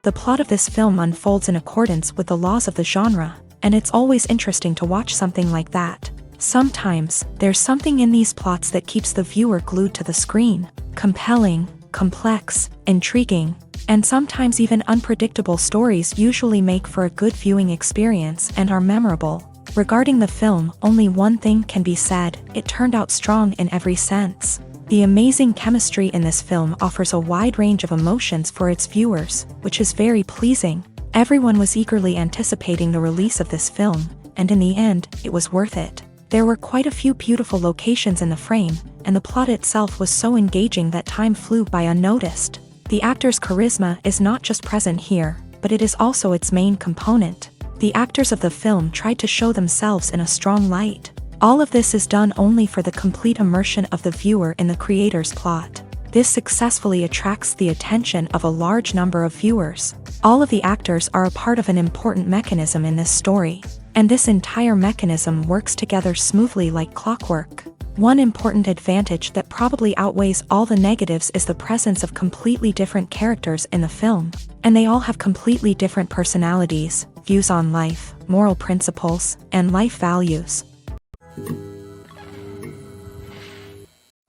The plot of this film unfolds in accordance with the laws of the genre, and it's always interesting to watch something like that. Sometimes, there's something in these plots that keeps the viewer glued to the screen. Compelling, complex, intriguing, and sometimes even unpredictable stories usually make for a good viewing experience and are memorable. Regarding the film, only one thing can be said: it turned out strong in every sense. The amazing chemistry in this film offers a wide range of emotions for its viewers, which is very pleasing. Everyone was eagerly anticipating the release of this film, and in the end, it was worth it. There were quite a few beautiful locations in the frame, and the plot itself was so engaging that time flew by unnoticed. The actor's charisma is not just present here, but it is also its main component. The actors of the film tried to show themselves in a strong light. All of this is done only for the complete immersion of the viewer in the creator's plot. This successfully attracts the attention of a large number of viewers. All of the actors are a part of an important mechanism in this story, and this entire mechanism works together smoothly like clockwork. One important advantage that probably outweighs all the negatives is the presence of completely different characters in the film, and they all have completely different personalities, views on life, moral principles, and life values.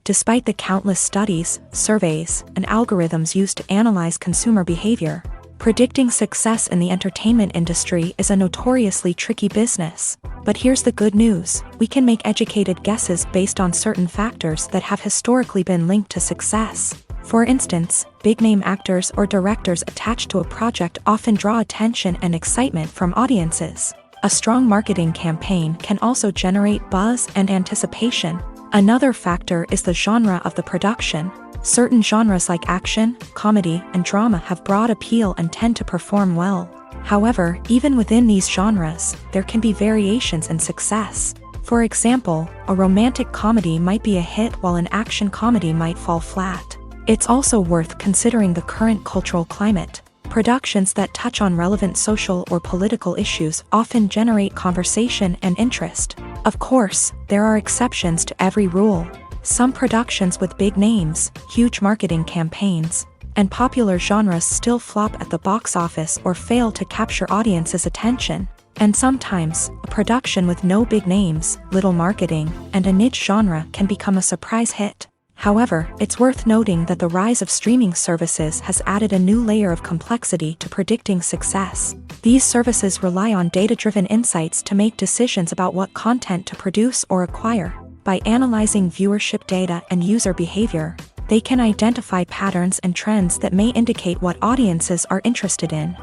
Despite the countless studies, surveys, and algorithms used to analyze consumer behavior, predicting success in the entertainment industry is a notoriously tricky business. But here's the good news: we can make educated guesses based on certain factors that have historically been linked to success. For instance, big-name actors or directors attached to a project often draw attention and excitement from audiences. A strong marketing campaign can also generate buzz and anticipation. Another factor is the genre of the production. Certain genres like action, comedy, and drama have broad appeal and tend to perform well. However, even within these genres, there can be variations in success. For example, a romantic comedy might be a hit while an action comedy might fall flat. It's also worth considering the current cultural climate. Productions that touch on relevant social or political issues often generate conversation and interest. Of course, there are exceptions to every rule. Some productions with big names, huge marketing campaigns, and popular genres still flop at the box office or fail to capture audiences' attention. And sometimes, a production with no big names, little marketing, and a niche genre can become a surprise hit. However, it's worth noting that the rise of streaming services has added a new layer of complexity to predicting success. These services rely on data-driven insights to make decisions about what content to produce or acquire. By analyzing viewership data and user behavior, they can identify patterns and trends that may indicate what audiences are interested in.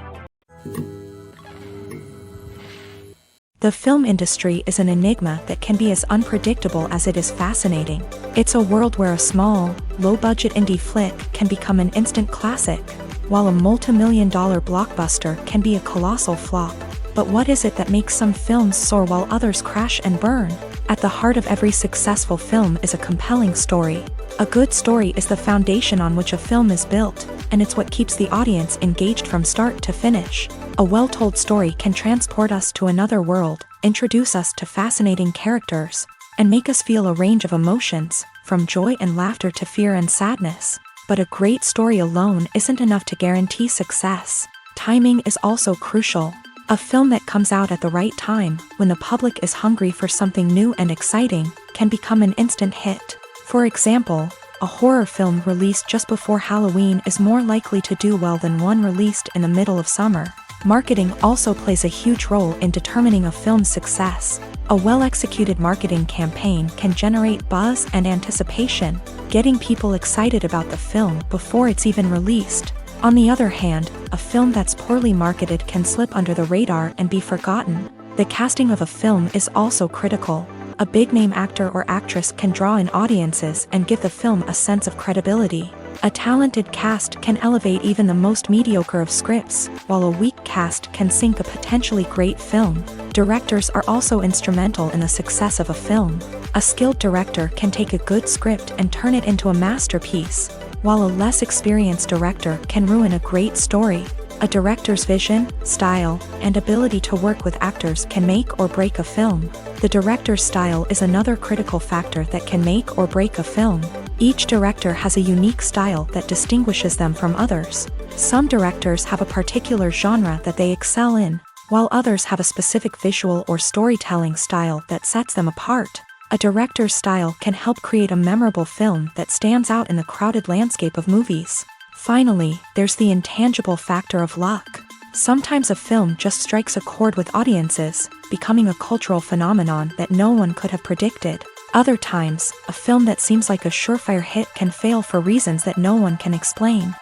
The film industry is an enigma that can be as unpredictable as it is fascinating. It's a world where a small, low-budget indie flick can become an instant classic, while a multi-million-dollar blockbuster can be a colossal flop. But what is it that makes some films soar while others crash and burn? At the heart of every successful film is a compelling story. A good story is the foundation on which a film is built, and it's what keeps the audience engaged from start to finish. A well-told story can transport us to another world, introduce us to fascinating characters, and make us feel a range of emotions, from joy and laughter to fear and sadness. But a great story alone isn't enough to guarantee success. Timing is also crucial. A film that comes out at the right time, when the public is hungry for something new and exciting, can become an instant hit. For example, a horror film released just before Halloween is more likely to do well than one released in the middle of summer. Marketing also plays a huge role in determining a film's success. A well-executed marketing campaign can generate buzz and anticipation, getting people excited about the film before it's even released. On the other hand, a film that's poorly marketed can slip under the radar and be forgotten. The casting of a film is also critical. A big-name actor or actress can draw in audiences and give the film a sense of credibility. A talented cast can elevate even the most mediocre of scripts, while a weak cast can sink a potentially great film. Directors are also instrumental in the success of a film. A skilled director can take a good script and turn it into a masterpiece, while a less experienced director can ruin a great story. A director's vision, style, and ability to work with actors can make or break a film. The director's style is another critical factor that can make or break a film. Each director has a unique style that distinguishes them from others. Some directors have a particular genre that they excel in, while others have a specific visual or storytelling style that sets them apart. A director's style can help create a memorable film that stands out in the crowded landscape of movies. Finally, there's the intangible factor of luck. Sometimes a film just strikes a chord with audiences, becoming a cultural phenomenon that no one could have predicted. Other times, a film that seems like a surefire hit can fail for reasons that no one can explain.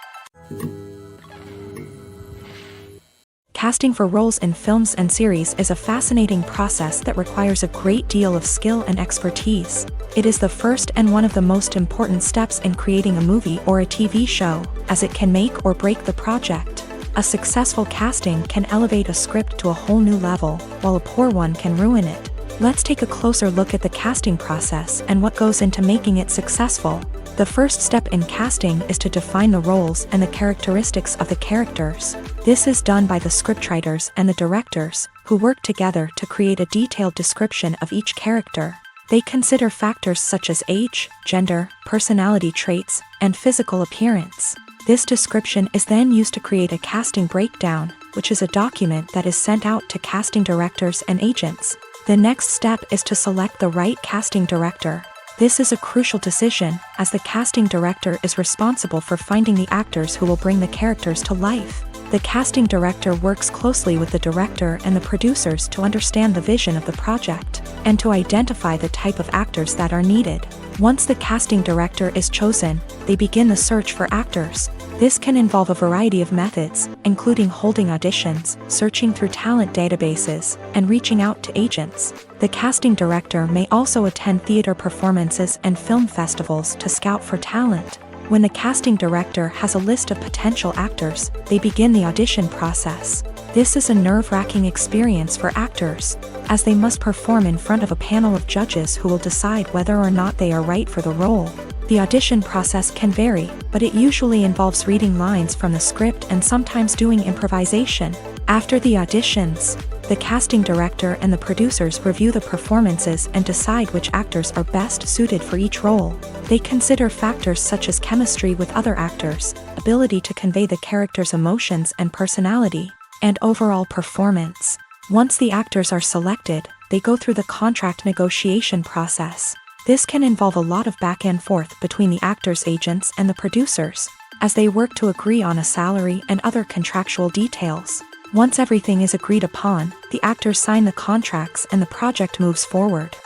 Casting for roles in films and series is a fascinating process that requires a great deal of skill and expertise. It is the first and one of the most important steps in creating a movie or a TV show, as it can make or break the project. A successful casting can elevate a script to a whole new level, while a poor one can ruin it. Let's take a closer look at the casting process and what goes into making it successful. The first step in casting is to define the roles and the characteristics of the characters. This is done by the scriptwriters and the directors, who work together to create a detailed description of each character. They consider factors such as age, gender, personality traits, and physical appearance. This description is then used to create a casting breakdown, which is a document that is sent out to casting directors and agents. The next step is to select the right casting director. This is a crucial decision, as the casting director is responsible for finding the actors who will bring the characters to life. The casting director works closely with the director and the producers to understand the vision of the project, and to identify the type of actors that are needed. Once the casting director is chosen, they begin the search for actors. This can involve a variety of methods, including holding auditions, searching through talent databases, and reaching out to agents. The casting director may also attend theater performances and film festivals to scout for talent. When the casting director has a list of potential actors, they begin the audition process. This is a nerve-wracking experience for actors, as they must perform in front of a panel of judges who will decide whether or not they are right for the role. The audition process can vary, but it usually involves reading lines from the script and sometimes doing improvisation. After the auditions, the casting director and the producers review the performances and decide which actors are best suited for each role. They consider factors such as chemistry with other actors, ability to convey the character's emotions and personality, and overall performance. Once the actors are selected, they go through the contract negotiation process. This can involve a lot of back and forth between the actors' agents and the producers, as they work to agree on a salary and other contractual details. Once everything is agreed upon, the actors sign the contracts and the project moves forward.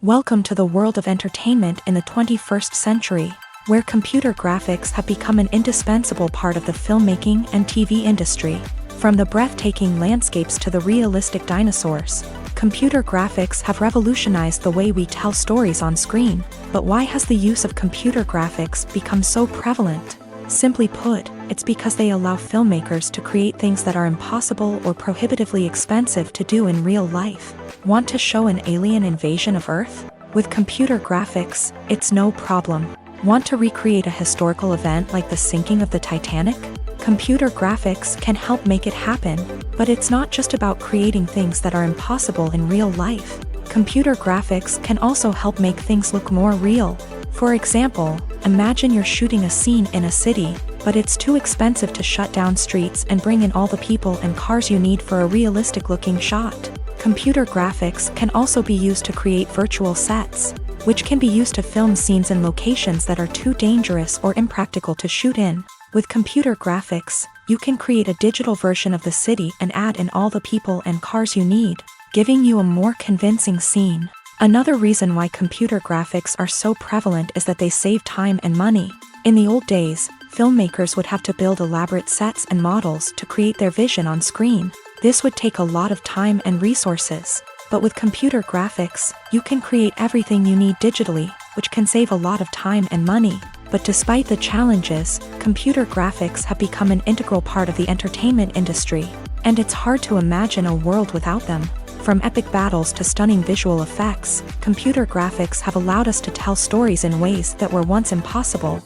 Welcome to the world of entertainment in the 21st century, where computer graphics have become an indispensable part of the filmmaking and TV industry. From the breathtaking landscapes to the realistic dinosaurs, computer graphics have revolutionized the way we tell stories on screen. But why has the use of computer graphics become so prevalent? Simply put, it's because they allow filmmakers to create things that are impossible or prohibitively expensive to do in real life. Want to show an alien invasion of Earth? With computer graphics, it's no problem. Want to recreate a historical event like the sinking of the Titanic? Computer graphics can help make it happen, but it's not just about creating things that are impossible in real life. Computer graphics can also help make things look more real. For example, imagine you're shooting a scene in a city, but it's too expensive to shut down streets and bring in all the people and cars you need for a realistic-looking shot. Computer graphics can also be used to create virtual sets, which can be used to film scenes in locations that are too dangerous or impractical to shoot in. With computer graphics, you can create a digital version of the city and add in all the people and cars you need, giving you a more convincing scene. Another reason why computer graphics are so prevalent is that they save time and money. In the old days, filmmakers would have to build elaborate sets and models to create their vision on screen. This would take a lot of time and resources. But with computer graphics, you can create everything you need digitally, which can save a lot of time and money. But despite the challenges, computer graphics have become an integral part of the entertainment industry, and it's hard to imagine a world without them. From epic battles to stunning visual effects, computer graphics have allowed us to tell stories in ways that were once impossible.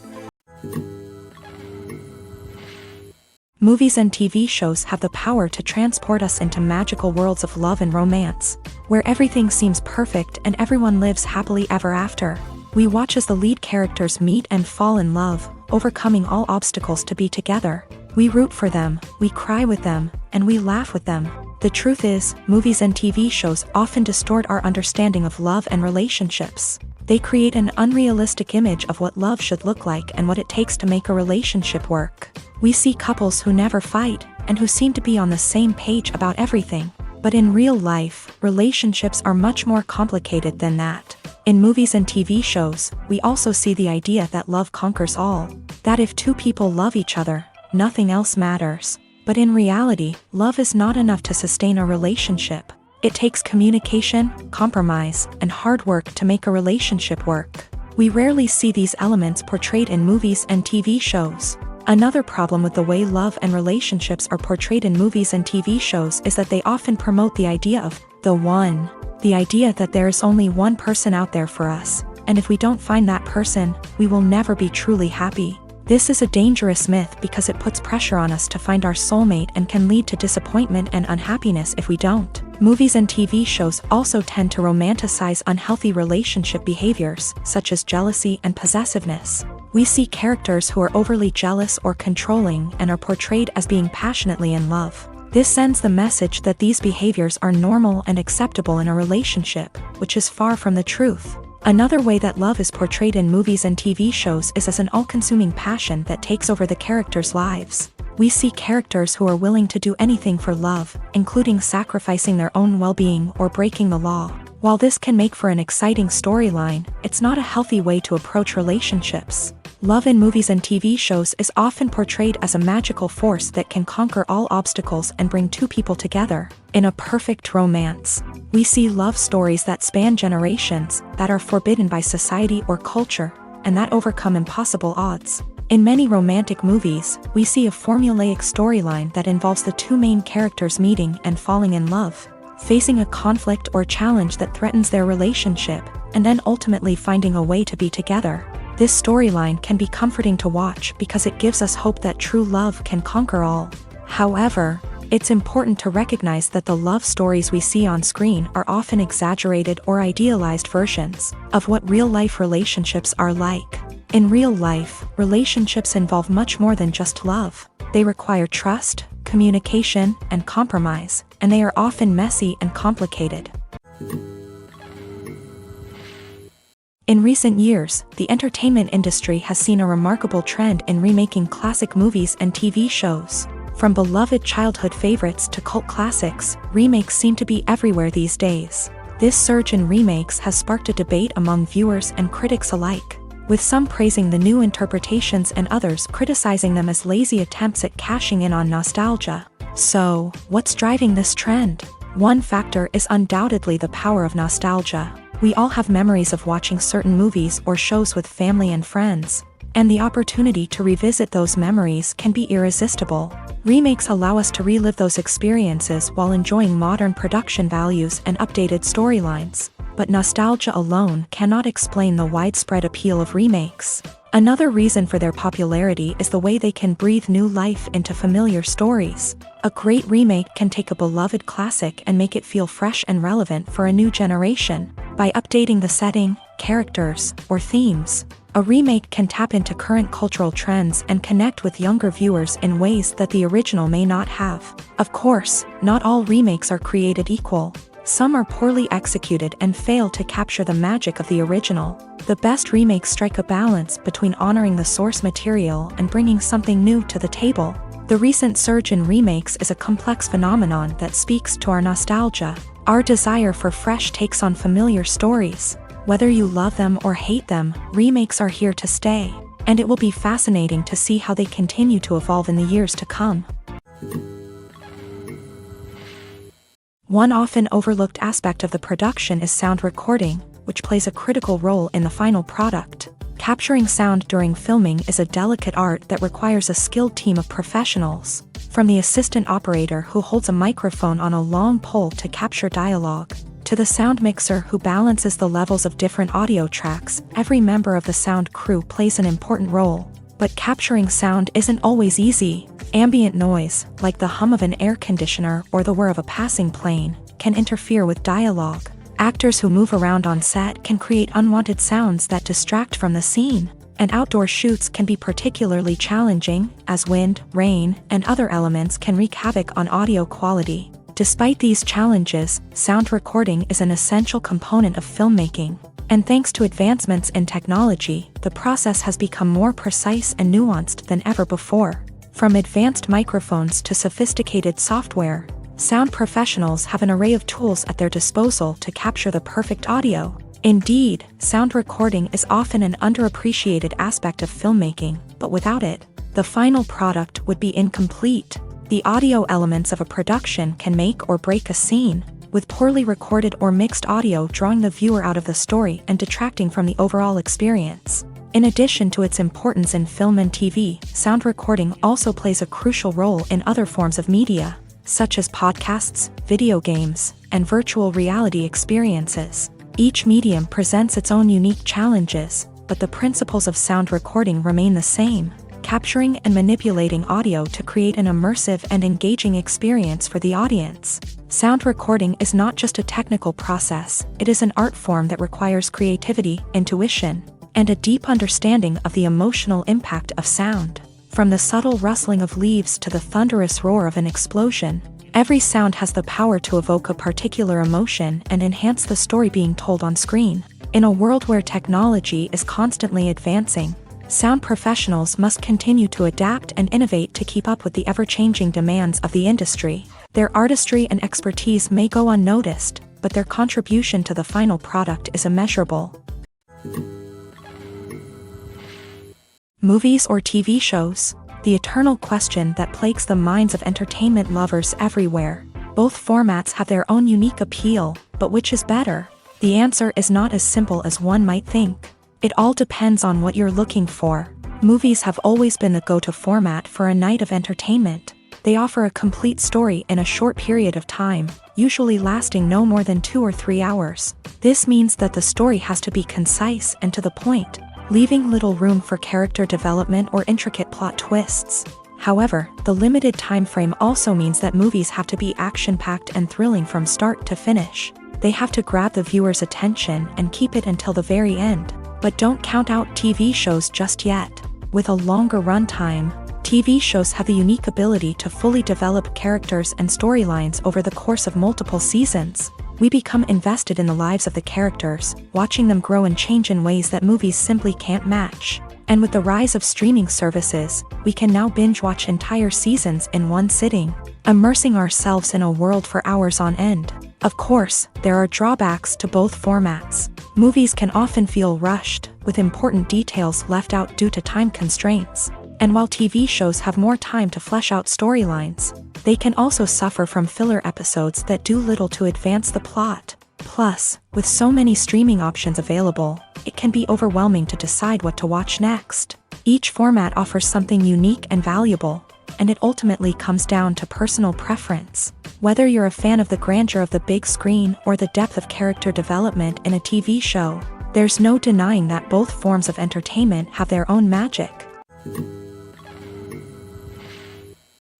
Movies and TV shows have the power to transport us into magical worlds of love and romance, where everything seems perfect and everyone lives happily ever after. We watch as the lead characters meet and fall in love, overcoming all obstacles to be together. We root for them, we cry with them, and we laugh with them. The truth is, movies and TV shows often distort our understanding of love and relationships. They create an unrealistic image of what love should look like and what it takes to make a relationship work. We see couples who never fight, and who seem to be on the same page about everything. But in real life, relationships are much more complicated than that. In movies and TV shows, we also see the idea that love conquers all. That if two people love each other, nothing else matters. But in reality, love is not enough to sustain a relationship. It takes communication, compromise, and hard work to make a relationship work. We rarely see these elements portrayed in movies and TV shows. Another problem with the way love and relationships are portrayed in movies and TV shows is that they often promote the idea of the one. The idea that there is only one person out there for us, and if we don't find that person, we will never be truly happy. This is a dangerous myth because it puts pressure on us to find our soulmate and can lead to disappointment and unhappiness if we don't. Movies and TV shows also tend to romanticize unhealthy relationship behaviors, such as jealousy and possessiveness. We see characters who are overly jealous or controlling and are portrayed as being passionately in love. This sends the message that these behaviors are normal and acceptable in a relationship, which is far from the truth. Another way that love is portrayed in movies and TV shows is as an all-consuming passion that takes over the characters' lives. We see characters who are willing to do anything for love, including sacrificing their own well-being or breaking the law. While this can make for an exciting storyline, it's not a healthy way to approach relationships. Love in movies and TV shows is often portrayed as a magical force that can conquer all obstacles and bring two people together in a perfect romance. We see love stories that span generations, that are forbidden by society or culture, and that overcome impossible odds. In many romantic movies, we see a formulaic storyline that involves the two main characters meeting and falling in love, facing a conflict or challenge that threatens their relationship, and then ultimately finding a way to be together. This storyline can be comforting to watch because it gives us hope that true love can conquer all. However, it's important to recognize that the love stories we see on screen are often exaggerated or idealized versions of what real-life relationships are like. In real life, relationships involve much more than just love. They require trust, communication, and compromise, and they are often messy and complicated. In recent years, the entertainment industry has seen a remarkable trend in remaking classic movies and TV shows. From beloved childhood favorites to cult classics, remakes seem to be everywhere these days. This surge in remakes has sparked a debate among viewers and critics alike, with some praising the new interpretations and others criticizing them as lazy attempts at cashing in on nostalgia. So, what's driving this trend? One factor is undoubtedly the power of nostalgia. We all have memories of watching certain movies or shows with family and friends, and the opportunity to revisit those memories can be irresistible. Remakes allow us to relive those experiences while enjoying modern production values and updated storylines. But nostalgia alone cannot explain the widespread appeal of remakes. Another reason for their popularity is the way they can breathe new life into familiar stories. A great remake can take a beloved classic and make it feel fresh and relevant for a new generation. By updating the setting, characters, or themes, a remake can tap into current cultural trends and connect with younger viewers in ways that the original may not have. Of course, not all remakes are created equal. Some are poorly executed and fail to capture the magic of the original. The best remakes strike a balance between honoring the source material and bringing something new to the table. The recent surge in remakes is a complex phenomenon that speaks to our nostalgia, our desire for fresh takes on familiar stories. Whether you love them or hate them, remakes are here to stay, and it will be fascinating to see how they continue to evolve in the years to come. One often overlooked aspect of the production is sound recording, which plays a critical role in the final product. Capturing sound during filming is a delicate art that requires a skilled team of professionals, from the assistant operator who holds a microphone on a long pole to capture dialogue, to the sound mixer who balances the levels of different audio tracks. Every member of the sound crew plays an important role. But capturing sound isn't always easy. Ambient noise, like the hum of an air conditioner or the whir of a passing plane, can interfere with dialogue. Actors who move around on set can create unwanted sounds that distract from the scene, and outdoor shoots can be particularly challenging, as wind, rain, and other elements can wreak havoc on audio quality. Despite these challenges, sound recording is an essential component of filmmaking, and thanks to advancements in technology, the process has become more precise and nuanced than ever before. From advanced microphones to sophisticated software, sound professionals have an array of tools at their disposal to capture the perfect audio. Indeed, sound recording is often an underappreciated aspect of filmmaking, but without it, the final product would be incomplete. The audio elements of a production can make or break a scene, with poorly recorded or mixed audio drawing the viewer out of the story and detracting from the overall experience. In addition to its importance in film and TV, sound recording also plays a crucial role in other forms of media, such as podcasts, video games, and virtual reality experiences. Each medium presents its own unique challenges, but the principles of sound recording remain the same, capturing and manipulating audio to create an immersive and engaging experience for the audience. Sound recording is not just a technical process, it is an art form that requires creativity, intuition, and a deep understanding of the emotional impact of sound. From the subtle rustling of leaves to the thunderous roar of an explosion, every sound has the power to evoke a particular emotion and enhance the story being told on screen. In a world where technology is constantly advancing, sound professionals must continue to adapt and innovate to keep up with the ever-changing demands of the industry. Their artistry and expertise may go unnoticed, but their contribution to the final product is immeasurable. Movies or TV shows? The eternal question that plagues the minds of entertainment lovers everywhere. Both formats have their own unique appeal, but which is better? The answer is not as simple as one might think. It all depends on what you're looking for. Movies have always been the go-to format for a night of entertainment. They offer a complete story in a short period of time, usually lasting no more than 2 or 3 hours. This means that the story has to be concise and to the point, leaving little room for character development or intricate plot twists. However, the limited time frame also means that movies have to be action-packed and thrilling from start to finish. They have to grab the viewer's attention and keep it until the very end. But don't count out TV shows just yet. With a longer runtime, TV shows have the unique ability to fully develop characters and storylines over the course of multiple seasons. We become invested in the lives of the characters, watching them grow and change in ways that movies simply can't match. And with the rise of streaming services, we can now binge-watch entire seasons in one sitting, immersing ourselves in a world for hours on end. Of course, there are drawbacks to both formats. Movies can often feel rushed, with important details left out due to time constraints. And while TV shows have more time to flesh out storylines, they can also suffer from filler episodes that do little to advance the plot. Plus, with so many streaming options available, it can be overwhelming to decide what to watch next. Each format offers something unique and valuable, and it ultimately comes down to personal preference. Whether you're a fan of the grandeur of the big screen or the depth of character development in a TV show, there's no denying that both forms of entertainment have their own magic.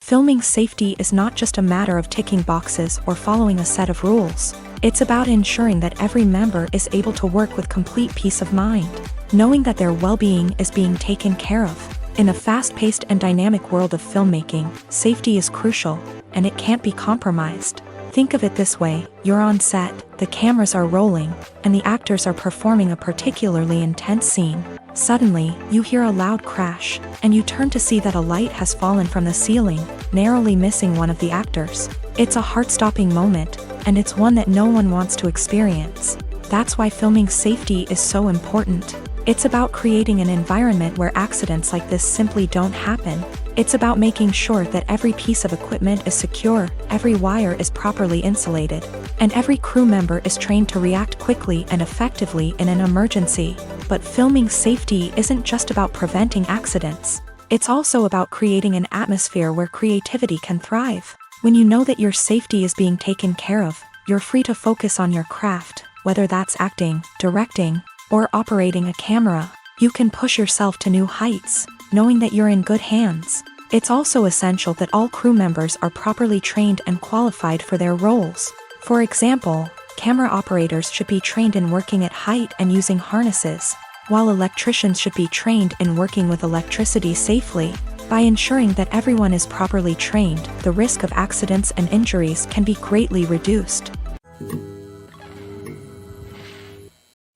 Filming safety is not just a matter of ticking boxes or following a set of rules. It's about ensuring that every member is able to work with complete peace of mind, knowing that their well-being is being taken care of. In a fast-paced and dynamic world of filmmaking, safety is crucial, and it can't be compromised. Think of it this way: you're on set, the cameras are rolling, and the actors are performing a particularly intense scene. Suddenly, you hear a loud crash, and you turn to see that a light has fallen from the ceiling, narrowly missing one of the actors. It's a heart-stopping moment, and it's one that no one wants to experience. That's why filming safety is so important. It's about creating an environment where accidents like this simply don't happen. It's about making sure that every piece of equipment is secure, every wire is properly insulated, and every crew member is trained to react quickly and effectively in an emergency. But filming safety isn't just about preventing accidents. It's also about creating an atmosphere where creativity can thrive. When you know that your safety is being taken care of, you're free to focus on your craft, whether that's acting, directing, or operating a camera. You can push yourself to new heights, knowing that you're in good hands. It's also essential that all crew members are properly trained and qualified for their roles. For example, Camera operators should be trained in working at height and using harnesses, while electricians should be trained in working with electricity safely. By ensuring that everyone is properly trained, the risk of accidents and injuries can be greatly reduced.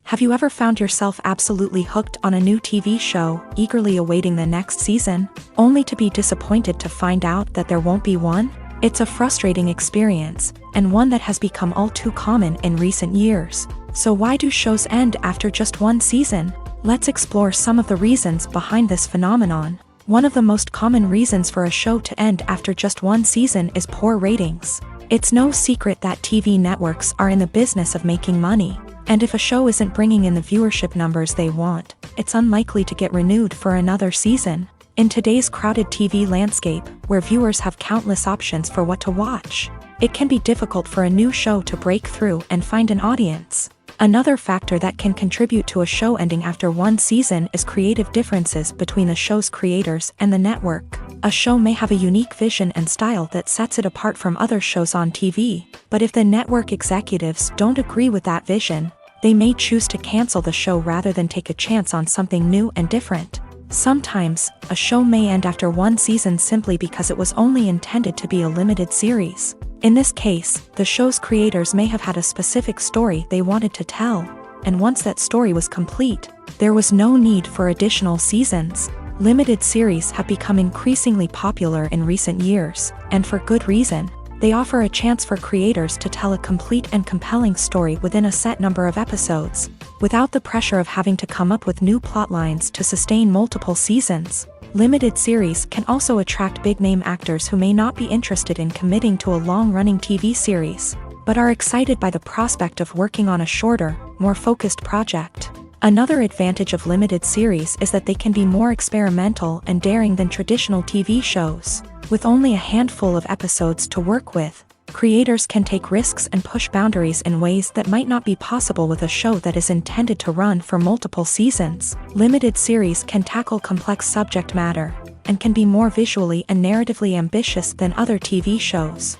Have you ever found yourself absolutely hooked on a new TV show, eagerly awaiting the next season, only to be disappointed to find out that there won't be one? It's a frustrating experience, and one that has become all too common in recent years. So why do shows end after just one season? Let's explore some of the reasons behind this phenomenon. One of the most common reasons for a show to end after just one season is poor ratings. It's no secret that TV networks are in the business of making money, and if a show isn't bringing in the viewership numbers they want, it's unlikely to get renewed for another season. In today's crowded TV landscape, where viewers have countless options for what to watch, it can be difficult for a new show to break through and find an audience. Another factor that can contribute to a show ending after one season is creative differences between the show's creators and the network. A show may have a unique vision and style that sets it apart from other shows on TV, but if the network executives don't agree with that vision, they may choose to cancel the show rather than take a chance on something new and different. Sometimes, a show may end after one season simply because it was only intended to be a limited series. In this case, the show's creators may have had a specific story they wanted to tell, and once that story was complete, there was no need for additional seasons. Limited series have become increasingly popular in recent years, and for good reason. They offer a chance for creators to tell a complete and compelling story within a set number of episodes, without the pressure of having to come up with new plotlines to sustain multiple seasons. Limited series can also attract big-name actors who may not be interested in committing to a long-running TV series, but are excited by the prospect of working on a shorter, more focused project. Another advantage of limited series is that they can be more experimental and daring than traditional TV shows. With only a handful of episodes to work with, creators can take risks and push boundaries in ways that might not be possible with a show that is intended to run for multiple seasons. Limited series can tackle complex subject matter, and can be more visually and narratively ambitious than other TV shows.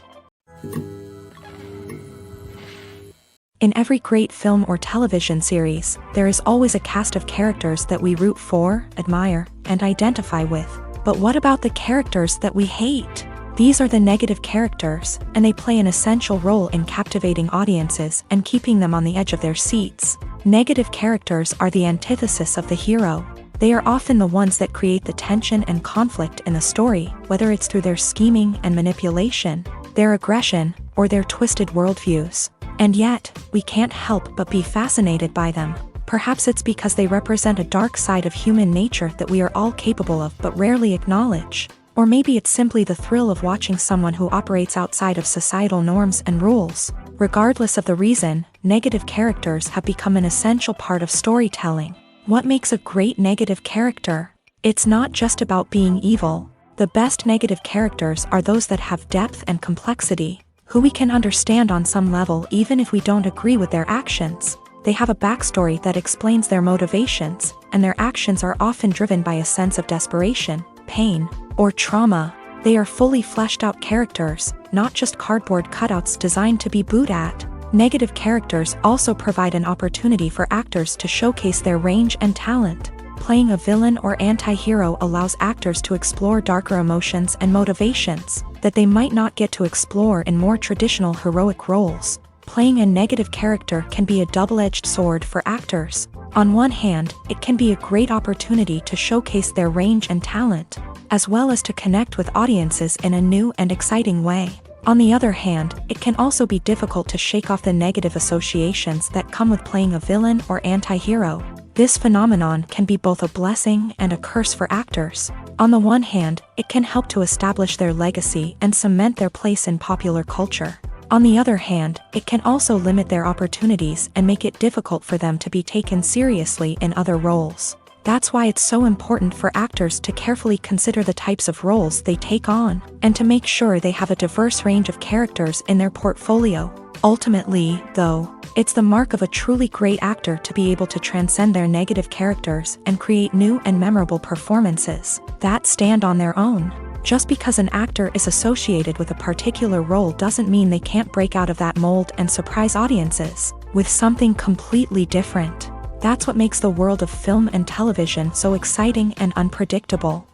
In every great film or television series, there is always a cast of characters that we root for, admire, and identify with. But what about the characters that we hate? These are the negative characters, and they play an essential role in captivating audiences and keeping them on the edge of their seats. Negative characters are the antithesis of the hero. They are often the ones that create the tension and conflict in the story, whether it's through their scheming and manipulation, their aggression, or their twisted worldviews. And yet, we can't help but be fascinated by them. Perhaps it's because they represent a dark side of human nature that we are all capable of but rarely acknowledge. Or maybe it's simply the thrill of watching someone who operates outside of societal norms and rules. Regardless of the reason, negative characters have become an essential part of storytelling. What makes a great negative character? It's not just about being evil. The best negative characters are those that have depth and complexity, who we can understand on some level even if we don't agree with their actions. They have a backstory that explains their motivations, and their actions are often driven by a sense of desperation, pain, or trauma. They are fully fleshed out characters, not just cardboard cutouts designed to be booed at. Negative characters also provide an opportunity for actors to showcase their range and talent. Playing a villain or anti-hero allows actors to explore darker emotions and motivations that they might not get to explore in more traditional heroic roles. Playing a negative character can be a double-edged sword for actors. On one hand, it can be a great opportunity to showcase their range and talent, as well as to connect with audiences in a new and exciting way. On the other hand, it can also be difficult to shake off the negative associations that come with playing a villain or anti-hero. This phenomenon can be both a blessing and a curse for actors. On the one hand, it can help to establish their legacy and cement their place in popular culture. On the other hand, it can also limit their opportunities and make it difficult for them to be taken seriously in other roles. That's why it's so important for actors to carefully consider the types of roles they take on, and to make sure they have a diverse range of characters in their portfolio. Ultimately, though, it's the mark of a truly great actor to be able to transcend their negative characters and create new and memorable performances that stand on their own. Just because an actor is associated with a particular role doesn't mean they can't break out of that mold and surprise audiences with something completely different. That's what makes the world of film and television so exciting and unpredictable.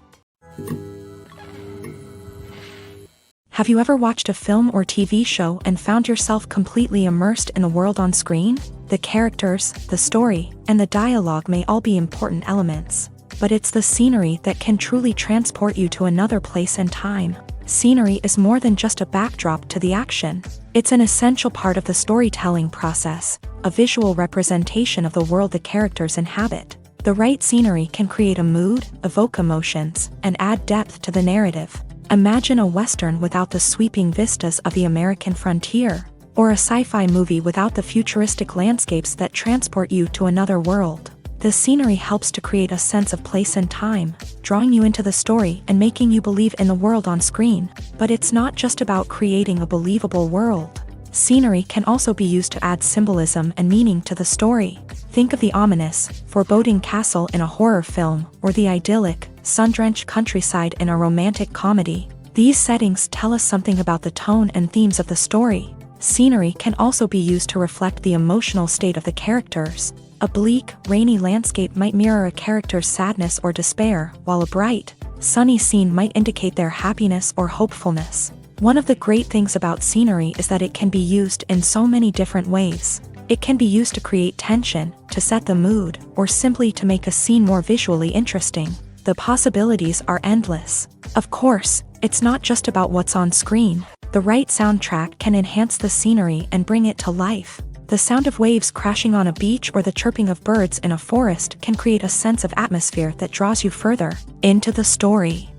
Have you ever watched a film or TV show and found yourself completely immersed in the world on screen? The characters, the story, and the dialogue may all be important elements, but it's the scenery that can truly transport you to another place and time. Scenery is more than just a backdrop to the action. It's an essential part of the storytelling process, a visual representation of the world the characters inhabit. The right scenery can create a mood, evoke emotions, and add depth to the narrative. Imagine a Western without the sweeping vistas of the American frontier, or a sci-fi movie without the futuristic landscapes that transport you to another world. The scenery helps to create a sense of place and time, drawing you into the story and making you believe in the world on screen. But it's not just about creating a believable world. Scenery can also be used to add symbolism and meaning to the story. Think of the ominous, foreboding castle in a horror film, or the idyllic, sun-drenched countryside in a romantic comedy. These settings tell us something about the tone and themes of the story. Scenery can also be used to reflect the emotional state of the characters. A bleak, rainy landscape might mirror a character's sadness or despair, while a bright, sunny scene might indicate their happiness or hopefulness. One of the great things about scenery is that it can be used in so many different ways. It can be used to create tension, to set the mood, or simply to make a scene more visually interesting. The possibilities are endless. Of course, it's not just about what's on screen. The right soundtrack can enhance the scenery and bring it to life. The sound of waves crashing on a beach or the chirping of birds in a forest can create a sense of atmosphere that draws you further into the story.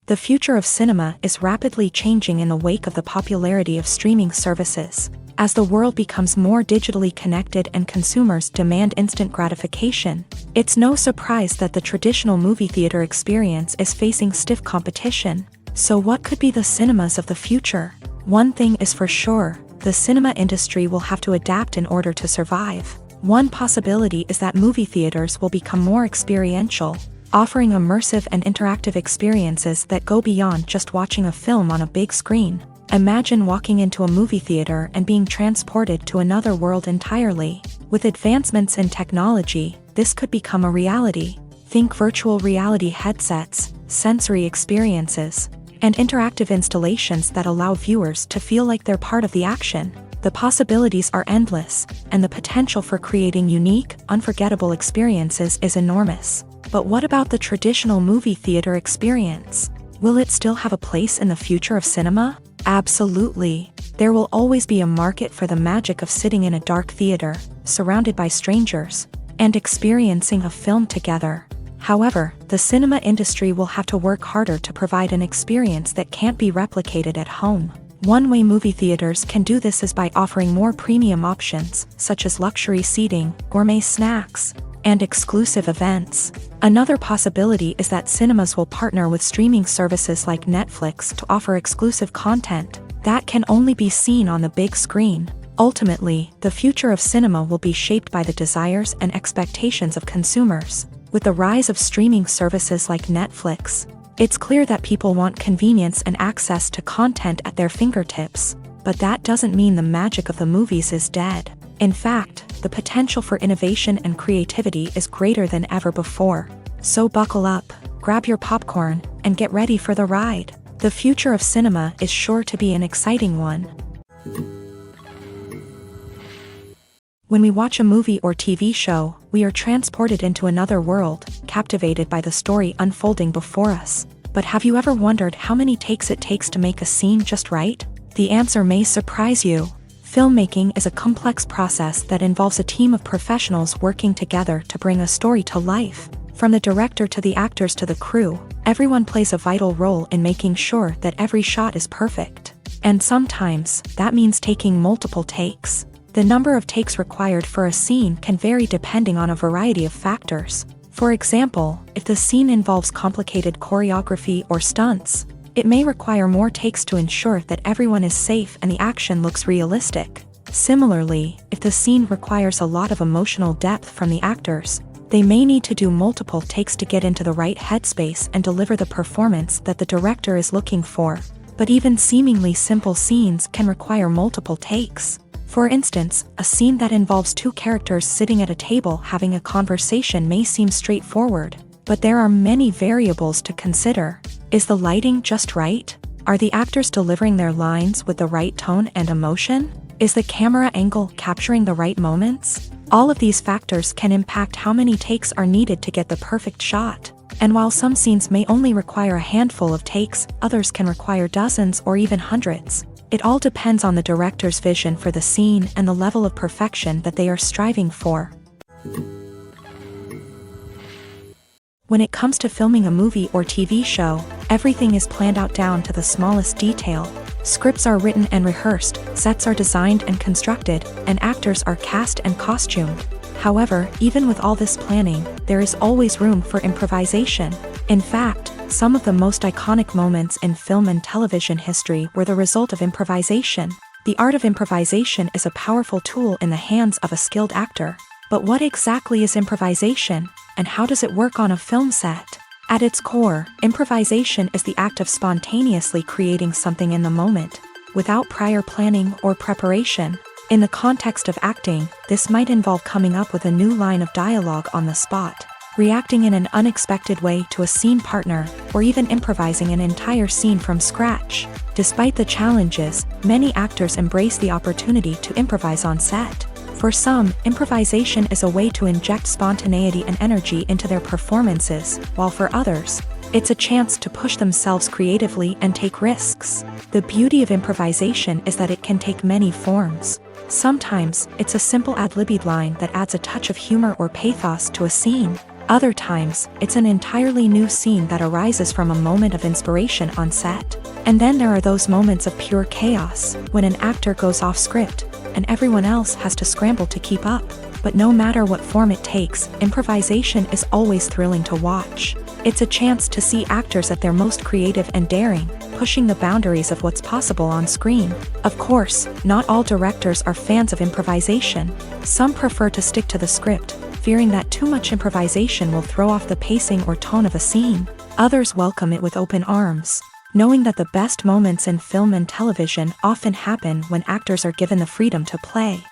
The future of cinema is rapidly changing in the wake of the popularity of streaming services. As the world becomes more digitally connected and consumers demand instant gratification, it's no surprise that the traditional movie theater experience is facing stiff competition. So what could be the cinemas of the future? One thing is for sure, the cinema industry will have to adapt in order to survive. One possibility is that movie theaters will become more experiential, offering immersive and interactive experiences that go beyond just watching a film on a big screen. Imagine walking into a movie theater and being transported to another world entirely. With advancements in technology, this could become a reality. Think virtual reality headsets, sensory experiences, and interactive installations that allow viewers to feel like they're part of the action. The possibilities are endless, and the potential for creating unique, unforgettable experiences is enormous. But what about the traditional movie theater experience? Will it still have a place in the future of cinema? Absolutely. There will always be a market for the magic of sitting in a dark theater, surrounded by strangers, and experiencing a film together. However, the cinema industry will have to work harder to provide an experience that can't be replicated at home. One way movie theaters can do this is by offering more premium options, such as luxury seating, gourmet snacks, and exclusive events. Another possibility is that cinemas will partner with streaming services like Netflix to offer exclusive content that can only be seen on the big screen. Ultimately, the future of cinema will be shaped by the desires and expectations of consumers. With the rise of streaming services like Netflix, it's clear that people want convenience and access to content at their fingertips. But that doesn't mean the magic of the movies is dead. In fact, the potential for innovation and creativity is greater than ever before. So buckle up, grab your popcorn, and get ready for the ride. The future of cinema is sure to be an exciting one. When we watch a movie or TV show, we are transported into another world, captivated by the story unfolding before us. But have you ever wondered how many takes it takes to make a scene just right? The answer may surprise you. Filmmaking is a complex process that involves a team of professionals working together to bring a story to life. From the director to the actors to the crew, everyone plays a vital role in making sure that every shot is perfect. And sometimes, that means taking multiple takes. The number of takes required for a scene can vary depending on a variety of factors. For example, if the scene involves complicated choreography or stunts, it may require more takes to ensure that everyone is safe and the action looks realistic. Similarly, if the scene requires a lot of emotional depth from the actors, They may need to do multiple takes to get into the right headspace and deliver the performance that the director is looking for. But even seemingly simple scenes can require multiple takes. For instance, a scene that involves two characters sitting at a table having a conversation may seem straightforward, but there are many variables to consider. Is the lighting just right? Are the actors delivering their lines with the right tone and emotion? Is the camera angle capturing the right moments? All of these factors can impact how many takes are needed to get the perfect shot. And while some scenes may only require a handful of takes, others can require dozens or even hundreds. It all depends on the director's vision for the scene and the level of perfection that they are striving for. When it comes to filming a movie or TV show, everything is planned out down to the smallest detail. Scripts are written and rehearsed, sets are designed and constructed, and actors are cast and costumed. However, even with all this planning, there is always room for improvisation. In fact, some of the most iconic moments in film and television history were the result of improvisation. The art of improvisation is a powerful tool in the hands of a skilled actor. But what exactly is improvisation, and how does it work on a film set? At its core, improvisation is the act of spontaneously creating something in the moment, without prior planning or preparation. In the context of acting, this might involve coming up with a new line of dialogue on the spot, reacting in an unexpected way to a scene partner, or even improvising an entire scene from scratch. Despite the challenges, many actors embrace the opportunity to improvise on set. For some, improvisation is a way to inject spontaneity and energy into their performances, while for others, it's a chance to push themselves creatively and take risks. The beauty of improvisation is that it can take many forms. Sometimes, it's a simple ad-libbed line that adds a touch of humor or pathos to a scene. Other times, it's an entirely new scene that arises from a moment of inspiration on set. And then there are those moments of pure chaos, when an actor goes off script, and everyone else has to scramble to keep up. But no matter what form it takes, improvisation is always thrilling to watch. It's a chance to see actors at their most creative and daring, pushing the boundaries of what's possible on screen. Of course, not all directors are fans of improvisation. Some prefer to stick to the script, fearing that too much improvisation will throw off the pacing or tone of a scene. Others welcome it with open arms, knowing that the best moments in film and television often happen when actors are given the freedom to play.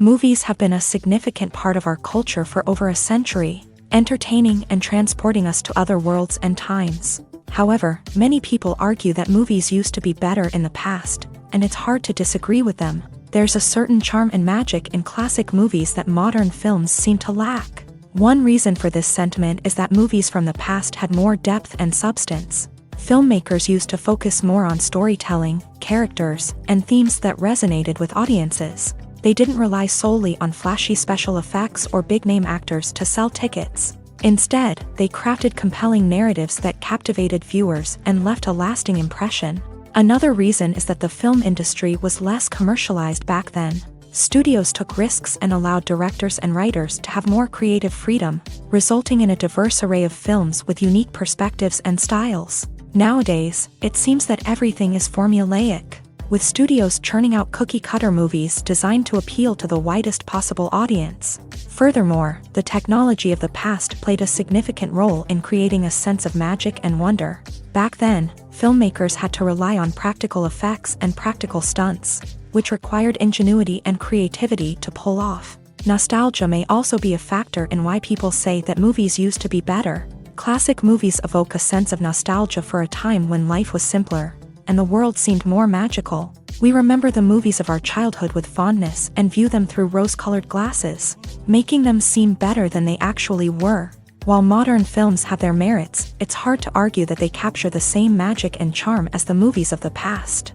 Movies have been a significant part of our culture for over a century, entertaining and transporting us to other worlds and times. However, many people argue that movies used to be better in the past, and it's hard to disagree with them. There's a certain charm and magic in classic movies that modern films seem to lack. One reason for this sentiment is that movies from the past had more depth and substance. Filmmakers used to focus more on storytelling, characters, and themes that resonated with audiences. They didn't rely solely on flashy special effects or big-name actors to sell tickets. Instead, they crafted compelling narratives that captivated viewers and left a lasting impression. Another reason is that the film industry was less commercialized back then. Studios took risks and allowed directors and writers to have more creative freedom, resulting in a diverse array of films with unique perspectives and styles. Nowadays, it seems that everything is formulaic, with studios churning out cookie-cutter movies designed to appeal to the widest possible audience. Furthermore, the technology of the past played a significant role in creating a sense of magic and wonder. Back then, filmmakers had to rely on practical effects and practical stunts, which required ingenuity and creativity to pull off. Nostalgia may also be a factor in why people say that movies used to be better. Classic movies evoke a sense of nostalgia for a time when life was simpler, and the world seemed more magical. We remember the movies of our childhood with fondness and view them through rose-colored glasses, making them seem better than they actually were. While modern films have their merits, it's hard to argue that they capture the same magic and charm as the movies of the past.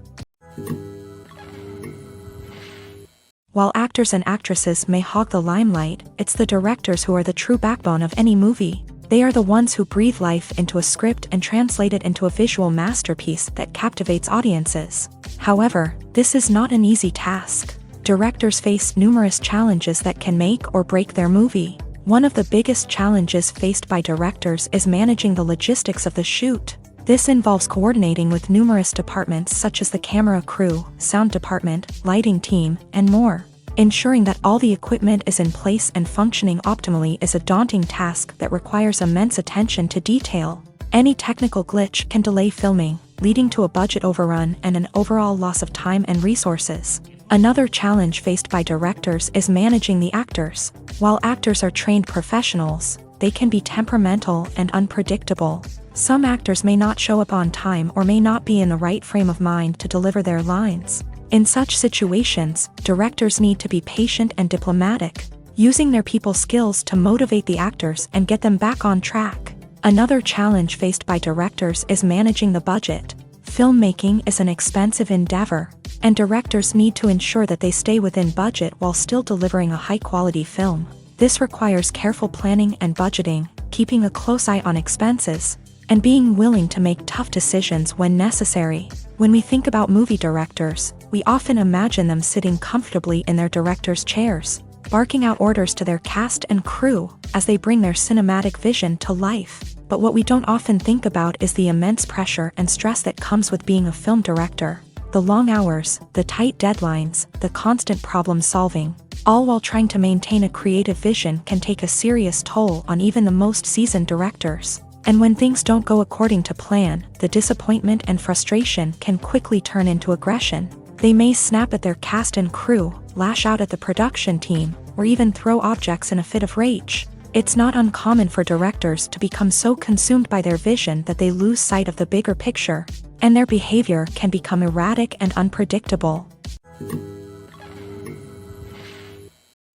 While actors and actresses may hog the limelight, it's the directors who are the true backbone of any movie. They are the ones who breathe life into a script and translate it into a visual masterpiece that captivates audiences. However, this is not an easy task. Directors face numerous challenges that can make or break their movie. One of the biggest challenges faced by directors is managing the logistics of the shoot. This involves coordinating with numerous departments such as the camera crew, sound department, lighting team, and more. Ensuring that all the equipment is in place and functioning optimally is a daunting task that requires immense attention to detail. Any technical glitch can delay filming, leading to a budget overrun and an overall loss of time and resources. Another challenge faced by directors is managing the actors. While actors are trained professionals, they can be temperamental and unpredictable. Some actors may not show up on time or may not be in the right frame of mind to deliver their lines. In such situations, directors need to be patient and diplomatic, using their people skills to motivate the actors and get them back on track. Another challenge faced by directors is managing the budget. Filmmaking is an expensive endeavor, and directors need to ensure that they stay within budget while still delivering a high-quality film. This requires careful planning and budgeting, keeping a close eye on expenses, and being willing to make tough decisions when necessary. When we think about movie directors, we often imagine them sitting comfortably in their director's chairs, barking out orders to their cast and crew as they bring their cinematic vision to life. But what we don't often think about is the immense pressure and stress that comes with being a film director. The long hours, the tight deadlines, the constant problem solving, all while trying to maintain a creative vision can take a serious toll on even the most seasoned directors. And when things don't go according to plan, the disappointment and frustration can quickly turn into aggression. They may snap at their cast and crew, lash out at the production team, or even throw objects in a fit of rage. It's not uncommon for directors to become so consumed by their vision that they lose sight of the bigger picture, and their behavior can become erratic and unpredictable.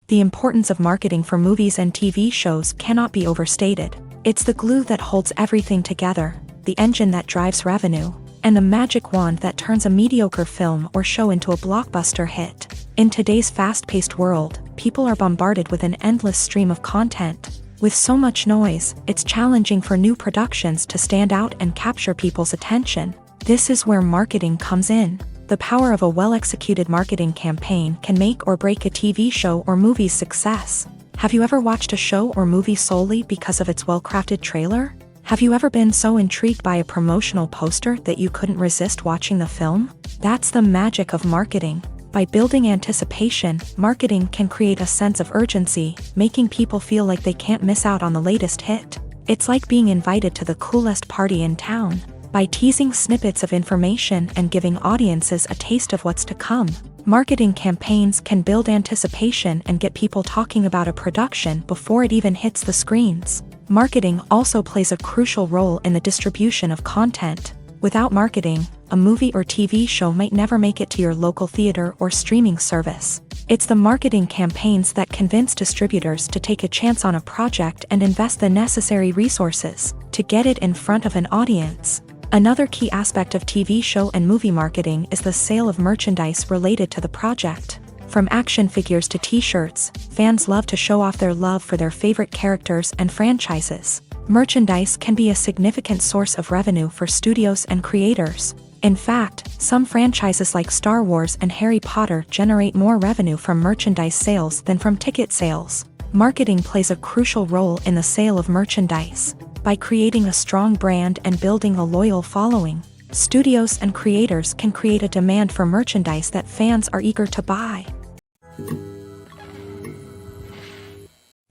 The importance of marketing for movies and TV shows cannot be overstated. It's the glue that holds everything together, the engine that drives revenue, and the magic wand that turns a mediocre film or show into a blockbuster hit. In today's fast-paced world, people are bombarded with an endless stream of content. With so much noise, it's challenging for new productions to stand out and capture people's attention. This is where marketing comes in. The power of a well-executed marketing campaign can make or break a TV show or movie's success. Have you ever watched a show or movie solely because of its well-crafted trailer? Have you ever been so intrigued by a promotional poster that you couldn't resist watching the film? That's the magic of marketing. By building anticipation, marketing can create a sense of urgency, making people feel like they can't miss out on the latest hit. It's like being invited to the coolest party in town. By teasing snippets of information and giving audiences a taste of what's to come, marketing campaigns can build anticipation and get people talking about a production before it even hits the screens. Marketing also plays a crucial role in the distribution of content. Without marketing, a movie or TV show might never make it to your local theater or streaming service. It's the marketing campaigns that convince distributors to take a chance on a project and invest the necessary resources to get it in front of an audience. Another key aspect of TV show and movie marketing is the sale of merchandise related to the project. From action figures to t-shirts, fans love to show off their love for their favorite characters and franchises. Merchandise can be a significant source of revenue for studios and creators. In fact, some franchises like Star Wars and Harry Potter generate more revenue from merchandise sales than from ticket sales. Marketing plays a crucial role in the sale of merchandise. By creating a strong brand and building a loyal following, studios and creators can create a demand for merchandise that fans are eager to buy.